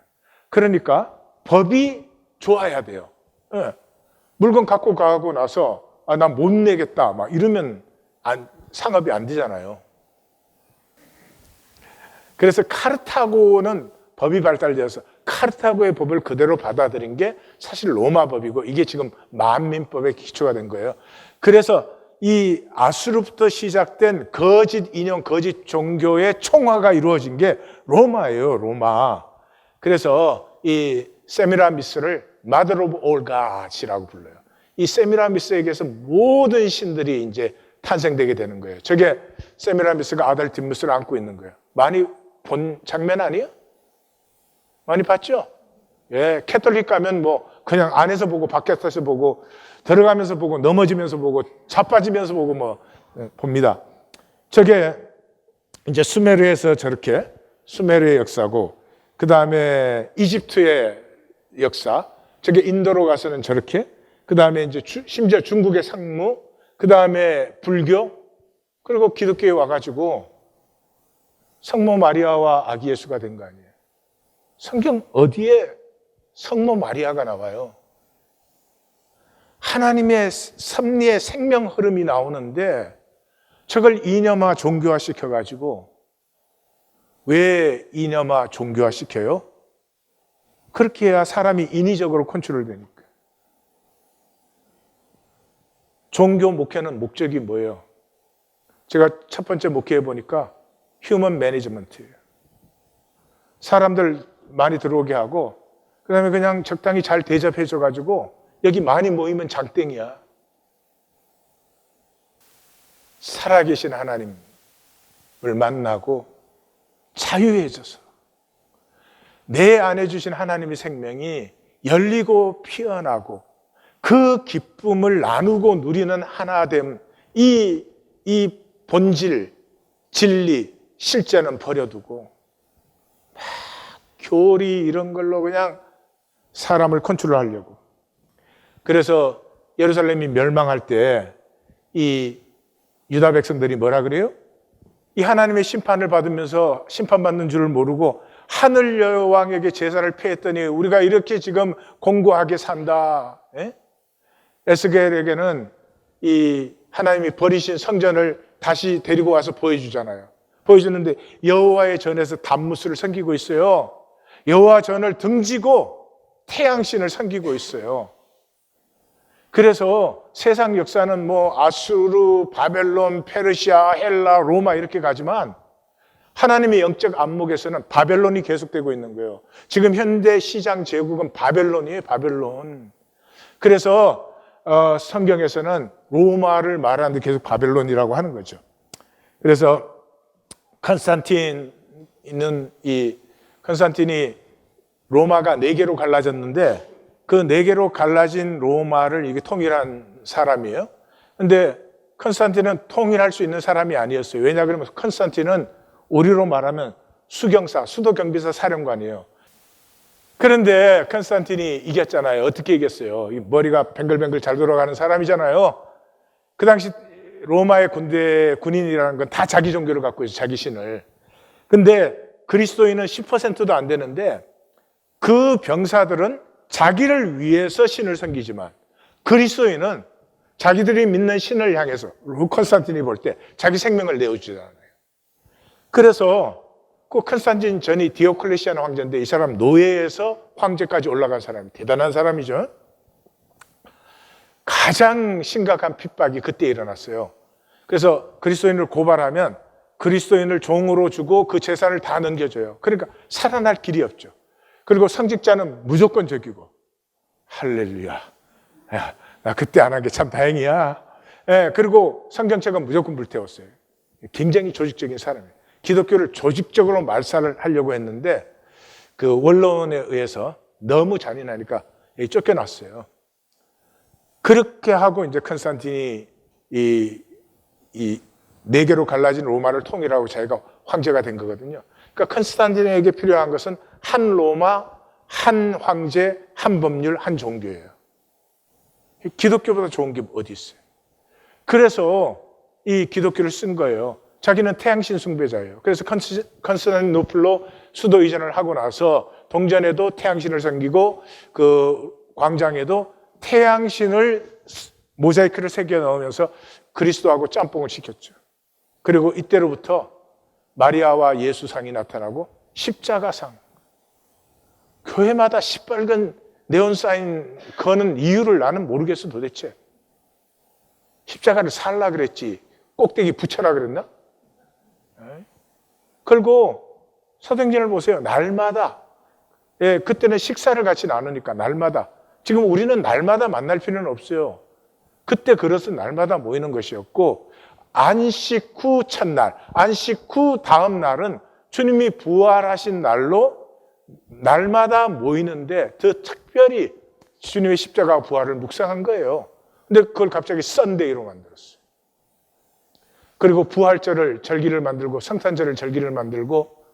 Speaker 1: 그러니까 법이 좋아야 돼요. 물건 갖고 가고 나서 나 못 내겠다 막 이러면 상업이 안 되잖아요. 그래서 카르타고는 법이 발달되어서 카르타고의 법을 그대로 받아들인 게 사실 로마 법이고 이게 지금 만민법의 기초가 된 거예요. 그래서 이 아수르부터 시작된 거짓 인형, 거짓 종교의 총화가 이루어진 게 로마예요, 로마. 그래서 이 세미라미스를 Mother of all Gods이라고 불러요. 이 세미라미스에게서 모든 신들이 이제 탄생되게 되는 거예요. 저게 세미라미스가 아들 딥무스를 안고 있는 거예요. 많이 본 장면 아니에요? 많이 봤죠? 예, 캐톨릭 가면 뭐 그냥 안에서 보고 밖에서 보고 들어가면서 보고 넘어지면서 보고 자빠지면서 보고 뭐 봅니다. 저게 이제 수메르에서 저렇게 수메르의 역사고, 그 다음에 이집트의 역사, 저게 인도로 가서는 저렇게, 그 다음에 이제 심지어 중국의 상무, 그 다음에 불교, 그리고 기독교에 와가지고 성모 마리아와 아기 예수가 된 거 아니에요. 성경 어디에 성모 마리아가 나와요? 하나님의 섭리의 생명 흐름이 나오는데 저걸 이념화 종교화 시켜가지고, 왜 이념화 종교화 시켜요? 그렇게 해야 사람이 인위적으로 컨트롤 되니까. 종교 목회는 목적이 뭐예요? 제가 첫 번째 목회해 보니까 휴먼 매니지먼트예요. 사람들 많이 들어오게 하고, 그 다음에 그냥 적당히 잘 대접해 줘가지고 여기 많이 모이면 장땡이야. 살아계신 하나님을 만나고 자유해져서 내 안에 주신 하나님의 생명이 열리고 피어나고 그 기쁨을 나누고 누리는 하나됨, 이 본질, 진리, 실제는 버려두고 막 교리 이런 걸로 그냥 사람을 컨트롤하려고. 그래서 예루살렘이 멸망할 때 이 유다 백성들이 뭐라 그래요? 이 하나님의 심판을 받으면서 심판받는 줄을 모르고 하늘 여왕에게 제사를 패했더니 우리가 이렇게 지금 공고하게 산다. 에스겔에게는 이 하나님이 버리신 성전을 다시 데리고 와서 보여주잖아요. 보여주는데 여호와의 전에서 담무스를 섬기고 있어요. 여호와 전을 등지고 태양신을 섬기고 있어요. 그래서 세상 역사는 뭐 아수르, 바벨론, 페르시아, 헬라, 로마 이렇게 가지만 하나님의 영적 안목에서는 바벨론이 계속되고 있는 거예요. 지금 현대 시장 제국은 바벨론이에요, 바벨론. 그래서 성경에서는 로마를 말하는데 계속 바벨론이라고 하는 거죠. 그래서 컨스탄틴이 로마가 4개로 갈라졌는데 그 4개로 갈라진 로마를 이게 통일한 사람이에요. 근데 컨스탄틴은 통일할 수 있는 사람이 아니었어요. 왜냐 그러면 컨스탄틴은 우리로 말하면 수경사, 수도경비사 사령관이에요. 그런데 컨스탄틴이 이겼잖아요. 어떻게 이겼어요? 머리가 뱅글뱅글 잘 돌아가는 사람이잖아요. 그 당시 로마의 군인이라는 건 다 자기 종교를 갖고 있어요. 자기 신을. 근데 그리스도인은 10%도 안 되는데 그 병사들은 자기를 위해서 신을 섬기지만 그리스도인은 자기들이 믿는 신을 향해서, 컨스탄틴이 볼 때 자기 생명을 내어주잖아요. 그래서 그 컨스탄틴 전이 디오클레시안 황제인데 이 사람 노예에서 황제까지 올라간 사람이 대단한 사람이죠. 가장 심각한 핍박이 그때 일어났어요. 그래서 그리스도인을 고발하면 그리스도인을 종으로 주고 그 재산을 다 넘겨줘요. 그러니까 살아날 길이 없죠. 그리고 성직자는 무조건 죽이고. 할렐루야. 야, 나 그때 안 한 게 참 다행이야. 예, 그리고 성경책은 무조건 불태웠어요. 굉장히 조직적인 사람이에요. 기독교를 조직적으로 말살을 하려고 했는데 그 원로원에 의해서 너무 잔인하니까 쫓겨났어요. 그렇게 하고 이제 컨스탄틴이 이 4개로 갈라진 로마를 통일하고 자기가 황제가 된 거거든요. 그러니까 컨스탄틴에게 필요한 것은 한 로마, 한 황제, 한 법률, 한 종교예요. 기독교보다 좋은 게 어디 있어요? 그래서 이 기독교를 쓴 거예요. 자기는 태양신 숭배자예요. 그래서 컨스탄티노플로 수도 이전을 하고 나서 동전에도 태양신을 섬기고 그 광장에도 태양신을 모자이크를 새겨 넣으면서 그리스도하고 짬뽕을 시켰죠. 그리고 이때로부터 마리아와 예수상이 나타나고 십자가상, 교회마다 시뻘건 네온사인 거는 이유를 나는 모르겠어 도대체. 십자가를 살라 그랬지 꼭대기 붙여라 그랬나? 그리고 사도행전을 보세요. 날마다, 그때는 식사를 같이 나누니까 날마다. 지금 우리는 날마다 만날 필요는 없어요. 그때 그것은 날마다 모이는 것이었고, 안식 후 첫날, 안식 후 다음 날은 주님이 부활하신 날로 날마다 모이는데 더 특별히 주님의 십자가 부활을 묵상한 거예요. 근데 그걸 갑자기 썬데이로 만들었어요. 그리고 부활절을 절기를 만들고 성탄절을 절기를 만들고,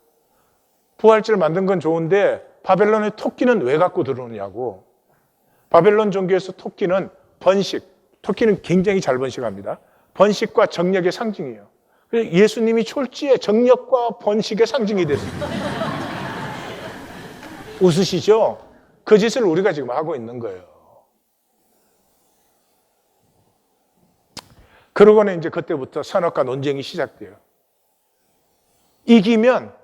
Speaker 1: 부활절 만든 건 좋은데 바벨론의 토끼는 왜 갖고 들어오냐고. 바벨론 종교에서 토끼는 번식, 토끼는 굉장히 잘 번식합니다. 번식과 정력의 상징이에요. 예수님이 졸지에 정력과 번식의 상징이 됐습니다. 웃으시죠? 그 짓을 우리가 지금 하고 있는 거예요. 그러고는 이제 그때부터 선악과 논쟁이 시작돼요. 이기면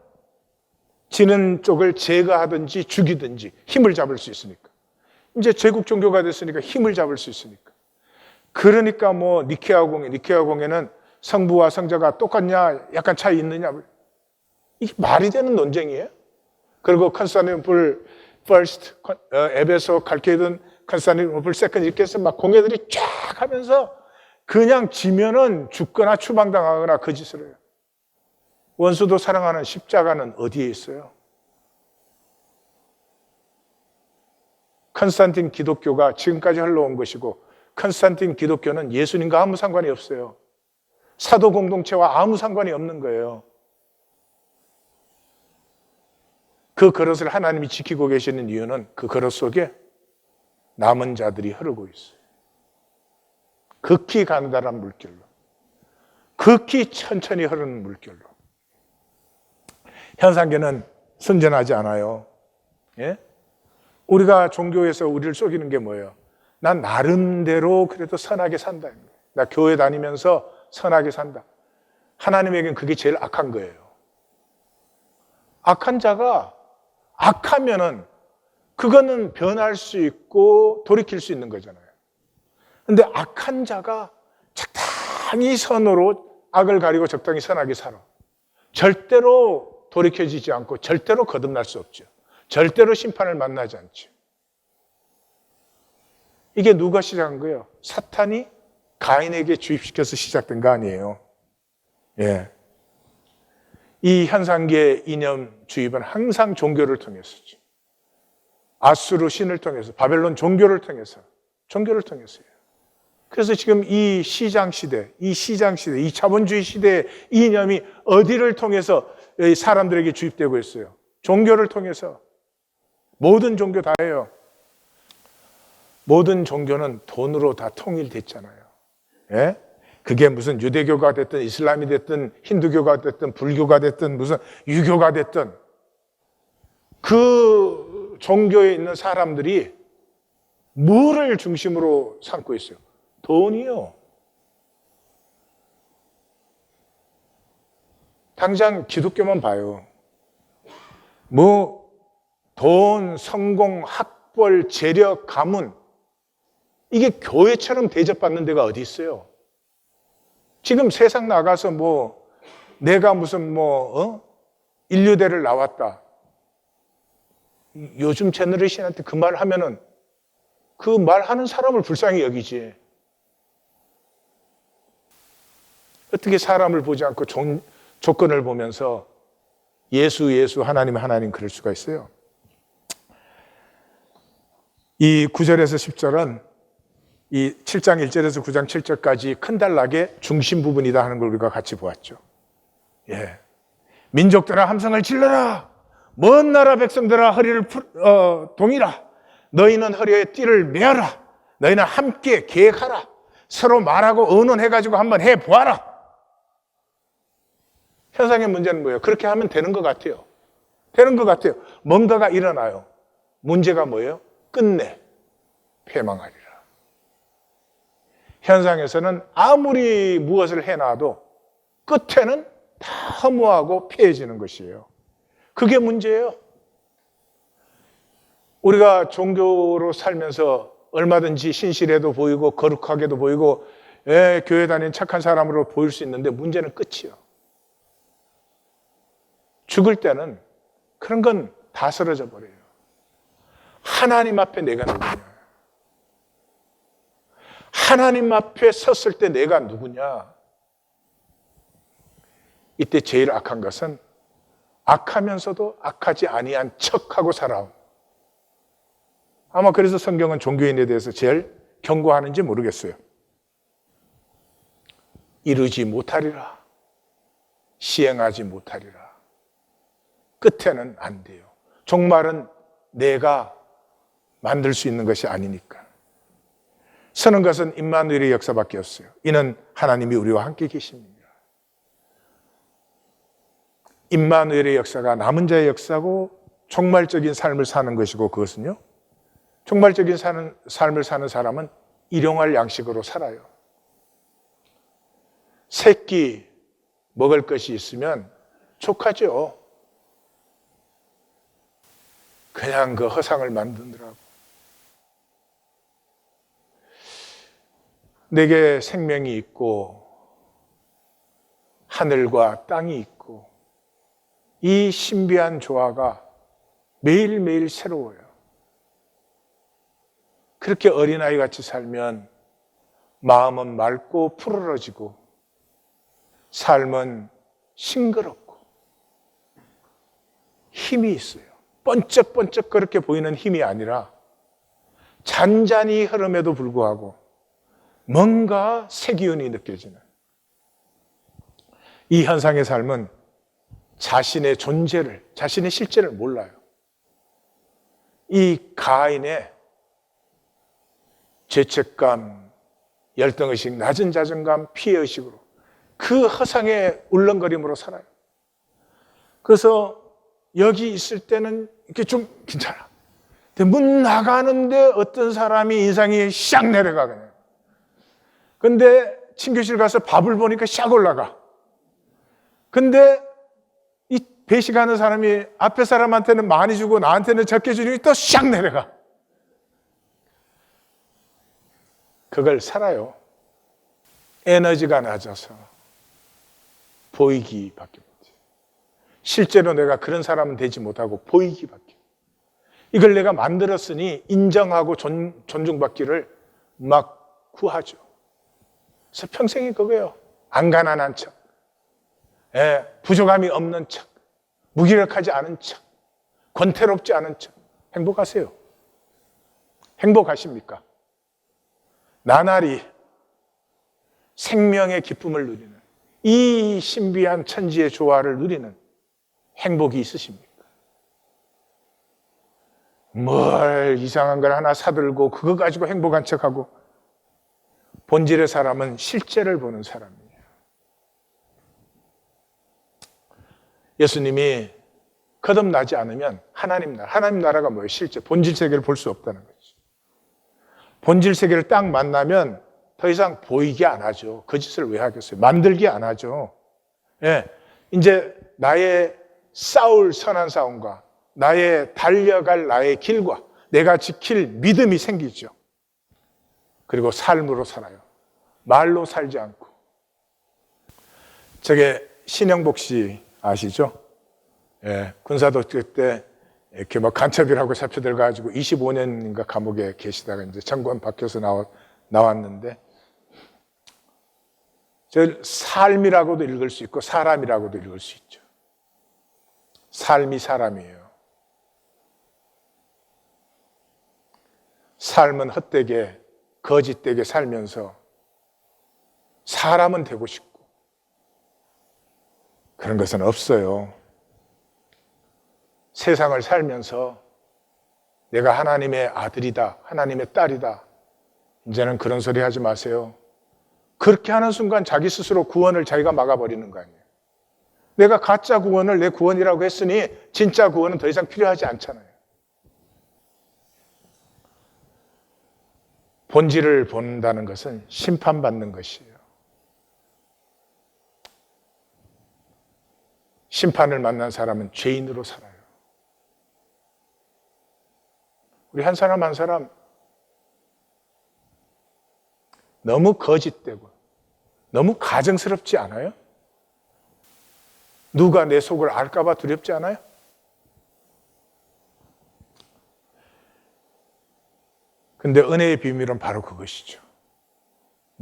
Speaker 1: 지는 쪽을 제거하든지 죽이든지 힘을 잡을 수 있으니까. 이제 제국 종교가 됐으니까 힘을 잡을 수 있으니까. 그러니까 뭐 니케아 공예는 성부와 성자가 똑같냐, 약간 차이 있느냐. 이게 말이 되는 논쟁이에요. 그리고 컨스탄티노플 퍼스트, 에베소, 칼케돈, 컨스탄티노플 세컨드 이렇게 해서 막 공예들이 쫙 하면서 그냥 지면은 죽거나 추방당하거나 그 짓을 해요. 원수도 사랑하는 십자가는 어디에 있어요? 컨스탄틴 기독교가 지금까지 흘러온 것이고, 컨스탄틴 기독교는 예수님과 아무 상관이 없어요. 사도 공동체와 아무 상관이 없는 거예요. 그 그릇을 하나님이 지키고 계시는 이유는 그 그릇 속에 남은 자들이 흐르고 있어요. 극히 가느다란 물결로, 극히 천천히 흐르는 물결로. 현상계는 순전하지 않아요. 예? 우리가 종교에서 우리를 속이는 게 뭐예요? 난 나름대로 그래도 선하게 산다. 나 교회 다니면서 선하게 산다. 하나님에겐 그게 제일 악한 거예요. 악한 자가 악하면은 그거는 변할 수 있고 돌이킬 수 있는 거잖아요. 근데 악한 자가 적당히 선으로 악을 가리고 적당히 선하게 살아. 절대로 돌이켜지지 않고 절대로 거듭날 수 없죠. 절대로 심판을 만나지 않죠. 이게 누가 시작한 거예요? 사탄이 가인에게 주입시켜서 시작된 거 아니에요. 예. 이 현상계 이념 주입은 항상 종교를 통해서죠. 아수르 신을 통해서, 바벨론 종교를 통해서요. 그래서 지금 이 시장 시대, 이 자본주의 시대의 이념이 어디를 통해서 사람들에게 주입되고 있어요? 종교를 통해서. 모든 종교 다 해요. 모든 종교는 돈으로 다 통일됐잖아요. 예? 그게 무슨 유대교가 됐든 이슬람이 됐든 힌두교가 됐든 불교가 됐든 무슨 유교가 됐든 그 종교에 있는 사람들이 뭐를 중심으로 삼고 있어요? 돈이요. 당장 기독교만 봐요. 뭐 돈, 성공, 학벌, 재력, 가문, 이게 교회처럼 대접받는 데가 어디 있어요? 지금 세상 나가서 뭐 내가 무슨 인류대를 나왔다. 요즘 제너레이션한테 그 말 하면은 그 말하는 사람을 불쌍히 여기지. 어떻게 사람을 보지 않고 조건을 보면서 예수, 하나님 그럴 수가 있어요? 이 9절에서 10절은 이 7장 1절에서 9장 7절까지 큰달락의 중심 부분이다 하는 걸 우리가 같이 보았죠. 예. 민족들아 함성을 질러라. 먼 나라 백성들아 허리를 동이라. 너희는 허리에 띠를 메어라. 너희는 함께 계획하라. 서로 말하고 의논해가지고 한번 해보아라. 현상의 문제는 뭐예요? 그렇게 하면 되는 것 같아요. 뭔가가 일어나요. 문제가 뭐예요? 끝내 패망하리라. 현상에서는 아무리 무엇을 해놔도 끝에는 다 허무하고 패해지는 것이에요. 그게 문제예요. 우리가 종교로 살면서 얼마든지 신실해도 보이고 거룩하게도 보이고 교회 다니는 착한 사람으로 보일 수 있는데 문제는 끝이요. 죽을 때는 그런 건 다 쓰러져 버려요. 하나님 앞에 내가 누구냐? 하나님 앞에 섰을 때 내가 누구냐? 이때 제일 악한 것은 악하면서도 악하지 아니한 척하고 살아옴. 아마 그래서 성경은 종교인에 대해서 제일 경고하는지 모르겠어요. 이루지 못하리라. 시행하지 못하리라. 끝에는 안 돼요. 종말은 내가 만들 수 있는 것이 아니니까. 서는 것은 임마누엘의 역사밖에 없어요. 이는 하나님이 우리와 함께 계십니다. 임마누엘의 역사가 남은 자의 역사고 종말적인 삶을 사는 것이고, 그것은요, 종말적인 삶을 사는 사람은 일용할 양식으로 살아요. 새끼 먹을 것이 있으면 족하죠. 그냥 그 허상을 만드느라고. 내게 생명이 있고 하늘과 땅이 있고 이 신비한 조화가 매일매일 새로워요. 그렇게 어린아이 같이 살면 마음은 맑고 푸르러지고 삶은 싱그럽고 힘이 있어요. 번쩍번쩍 그렇게 보이는 힘이 아니라 잔잔히 흐름에도 불구하고 뭔가 새 기운이 느껴지는 이 현상의 삶은 자신의 존재를, 자신의 실제를 몰라요. 이 가인의 죄책감, 열등의식, 낮은 자존감, 피해의식으로 그 허상의 울렁거림으로 살아요. 그래서 여기 있을 때는 이렇게 좀 괜찮아. 근데 문 나가는데 어떤 사람이 인상이 샥 내려가 그냥. 근데 친교실 가서 밥을 보니까 샥 올라가. 근데 이 배식하는 사람이 앞에 사람한테는 많이 주고 나한테는 적게 주니 또 샥 내려가. 그걸 살아요. 에너지가 낮아서 보이기밖에 못해요. 실제로 내가 그런 사람은 되지 못하고 보이기밖에. 이걸 내가 만들었으니 인정하고 존중받기를 막 구하죠. 그래서 평생이 그거예요. 안 가난한 척, 부족함이 없는 척, 무기력하지 않은 척, 권태롭지 않은 척. 행복하세요? 행복하십니까? 나날이 생명의 기쁨을 누리는 이 신비한 천지의 조화를 누리는 행복이 있으십니까? 뭘 이상한 걸 하나 사들고 그거 가지고 행복한 척하고. 본질의 사람은 실제를 보는 사람이에요. 예수님이 거듭나지 않으면 하나님 나라가 뭐예요? 실제 본질 세계를 볼 수 없다는 거죠. 본질 세계를 딱 만나면 더 이상 보이게 안 하죠. 그 짓을 왜 하겠어요? 만들게 안 하죠. 이제 나의 싸울 선한 싸움과 나의 달려갈 나의 길과 내가 지킬 믿음이 생기죠. 그리고 삶으로 살아요. 말로 살지 않고. 저게 신영복 씨 아시죠? 군사독재 때 이렇게 막 간첩이라고 잡혀들어가지고 25년인가 감옥에 계시다가 이제 정권 바뀌어서 나왔는데, 저 삶이라고도 읽을 수 있고 사람이라고도 읽을 수 있죠. 삶이 사람이에요. 삶은 헛되게 거짓되게 살면서 사람은 되고 싶고 그런 것은 없어요. 세상을 살면서 내가 하나님의 아들이다, 하나님의 딸이다, 이제는 그런 소리 하지 마세요. 그렇게 하는 순간 자기 스스로 구원을 자기가 막아버리는 거 아니에요. 내가 가짜 구원을 내 구원이라고 했으니 진짜 구원은 더 이상 필요하지 않잖아요. 본질을 본다는 것은 심판받는 것이에요. 심판을 만난 사람은 죄인으로 살아요. 우리 한 사람 한 사람 너무 거짓되고 너무 가증스럽지 않아요? 누가 내 속을 알까 봐 두렵지 않아요? 근데 은혜의 비밀은 바로 그것이죠.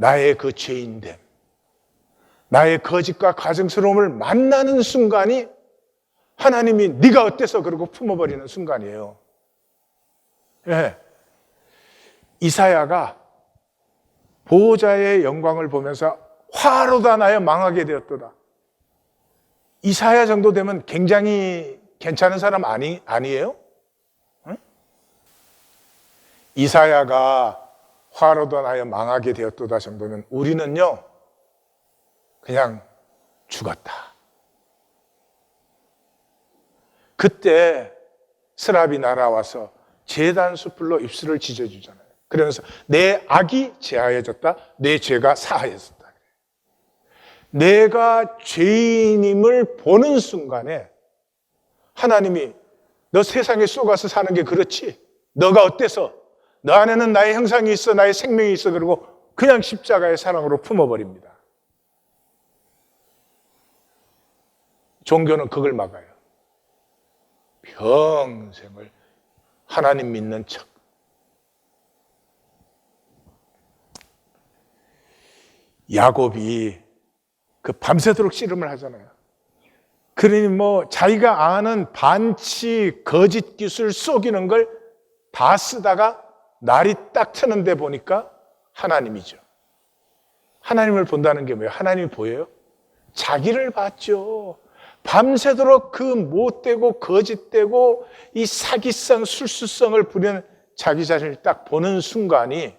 Speaker 1: 나의 그 죄인됨, 나의 거짓과 가증스러움을 만나는 순간이 하나님이 네가 어때서 그러고 품어버리는 순간이에요. 예. 이사야가 보호자의 영광을 보면서 화로다 나여 망하게 되었도다. 이사야 정도 되면 굉장히 괜찮은 사람 아니에요? 응? 이사야가 화로다 나여 망하게 되었도다 정도면 우리는요 그냥 죽었다. 그때 스랍이 날아와서 제단 수풀로 입술을 지져주잖아요. 그러면서 내 악이 제하여졌다. 내 죄가 사하여졌다. 내가 죄인임을 보는 순간에 하나님이 너 세상에 쏘가서 사는 게 그렇지? 너가 어때서? 너 안에는 나의 형상이 있어, 나의 생명이 있어. 그러고 그냥 십자가의 사랑으로 품어버립니다. 종교는 그걸 막아요. 평생을 하나님 믿는 척. 야곱이 그 밤새도록 씨름을 하잖아요. 그러니 뭐 자기가 아는 반치, 거짓 기술 속이는 걸 다 쓰다가 날이 딱 트는데 보니까 하나님이죠. 하나님을 본다는 게 뭐예요? 하나님이 보여요? 자기를 봤죠. 밤새도록 그 못되고 거짓되고 이 사기성, 술수성을 부리는 자기 자신을 딱 보는 순간이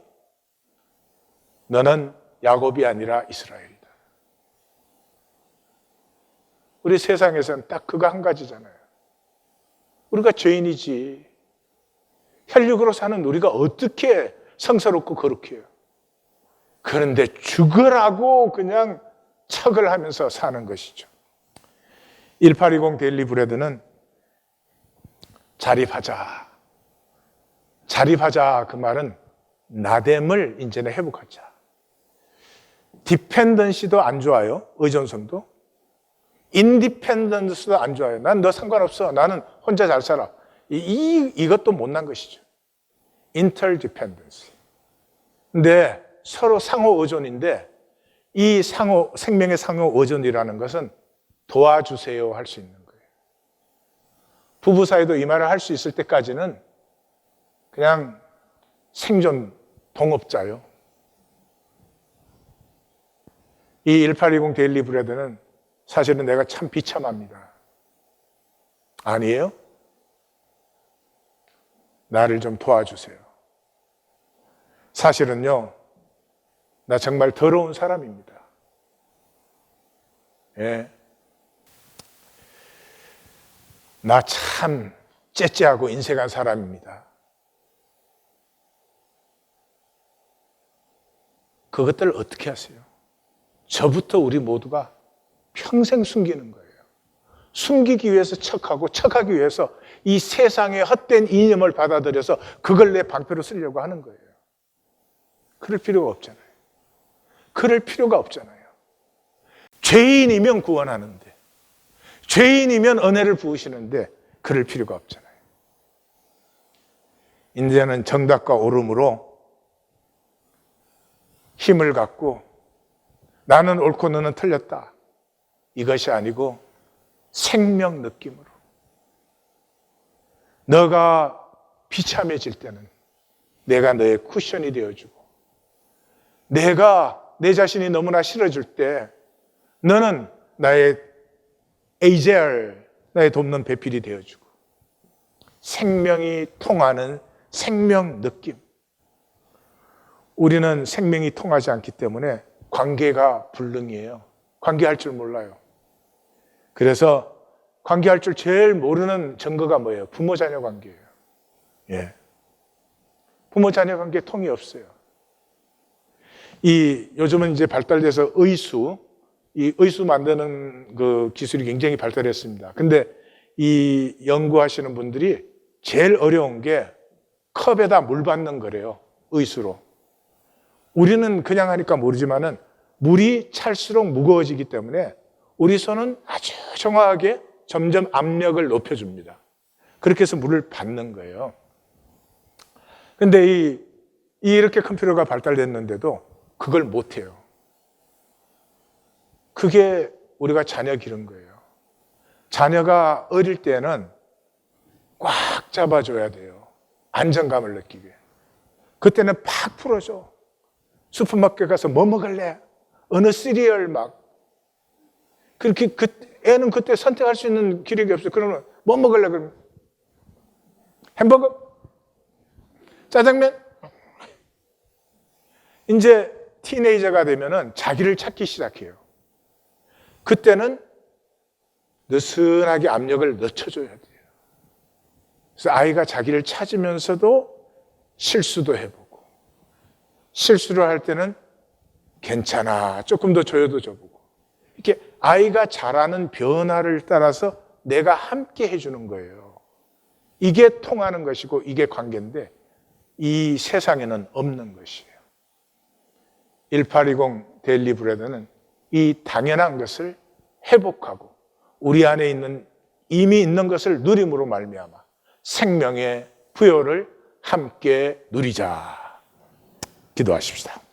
Speaker 1: 너는 야곱이 아니라 이스라엘이다. 우리 세상에서는 딱 그거 한 가지잖아요. 우리가 죄인이지. 혈육으로 사는 우리가 어떻게 성스럽고 거룩해요. 그런데 죽으라고 그냥 척을 하면서 사는 것이죠. 1820 데일리 브레드는 자립하자. 자립하자 그 말은 나됨을 이제는 회복하자. 디펜던시도 안 좋아요. 의존성도. 인디펜던스도 안 좋아요. 난 너 상관없어. 나는 혼자 잘 살아. 이것도 못난 것이죠. 인터디펜던스. 근데 서로 상호 의존인데 이 생명의 상호 의존이라는 것은 도와주세요 할 수 있는 거예요. 부부 사이도 이 말을 할 수 있을 때까지는 그냥 생존 동업자요. 이 1820 데일리 브레드는 사실은 내가 참 비참합니다. 아니에요? 나를 좀 도와주세요. 사실은요, 나 정말 더러운 사람입니다. 예. 나 참 째째하고 인색한 사람입니다. 그것들을 어떻게 하세요? 저부터 우리 모두가 평생 숨기는 거예요. 숨기기 위해서 척하고 척하기 위해서 이 세상의 헛된 이념을 받아들여서 그걸 내 방패로 쓰려고 하는 거예요. 그럴 필요가 없잖아요. 그럴 필요가 없잖아요. 죄인이면 구원하는데, 죄인이면 은혜를 부으시는데 그럴 필요가 없잖아요. 이제는 정답과 옳음으로 힘을 갖고 나는 옳고 너는 틀렸다. 이것이 아니고 생명 느낌으로. 너가 비참해질 때는 내가 너의 쿠션이 되어주고, 내가 내 자신이 너무나 싫어질 때 너는 나의 에이젤, 나의 돕는 배필이 되어주고, 생명이 통하는 생명 느낌. 우리는 생명이 통하지 않기 때문에 관계가 불능이에요. 관계할 줄 몰라요. 그래서 관계할 줄 제일 모르는 증거가 뭐예요? 부모-자녀 관계예요. 예. 부모-자녀 관계 통이 없어요. 요즘은 이제 발달돼서 이 의수 만드는 그 기술이 굉장히 발달했습니다. 근데 이 연구하시는 분들이 제일 어려운 게 컵에다 물 받는 거래요. 의수로. 우리는 그냥 하니까 모르지만은 물이 찰수록 무거워지기 때문에 우리 손은 아주 정확하게 점점 압력을 높여줍니다. 그렇게 해서 물을 받는 거예요. 근데 이렇게 컴퓨터가 발달됐는데도 그걸 못해요. 그게 우리가 자녀 기른 거예요. 자녀가 어릴 때는 꽉 잡아줘야 돼요. 안정감을 느끼게. 그때는 팍 풀어줘. 슈퍼마켓 가서 뭐 먹을래? 어느 시리얼 막. 그렇게 애는 그때 선택할 수 있는 기력이 없어요. 그러면 뭐 먹을래? 그러면 햄버거? 짜장면? 이제 티네이저가 되면은 자기를 찾기 시작해요. 그때는 느슨하게 압력을 늦춰줘야 돼요. 그래서 아이가 자기를 찾으면서도 실수도 해보고, 실수를 할 때는 괜찮아, 조금 더 조여도 줘보고, 이렇게 아이가 자라는 변화를 따라서 내가 함께 해주는 거예요. 이게 통하는 것이고 이게 관계인데 이 세상에는 없는 것이에요. 1820 데일리 브레드는 이 당연한 것을 회복하고 우리 안에 있는 이미 있는 것을 누림으로 말미암아 생명의 부여를 함께 누리자. 기도하십시다.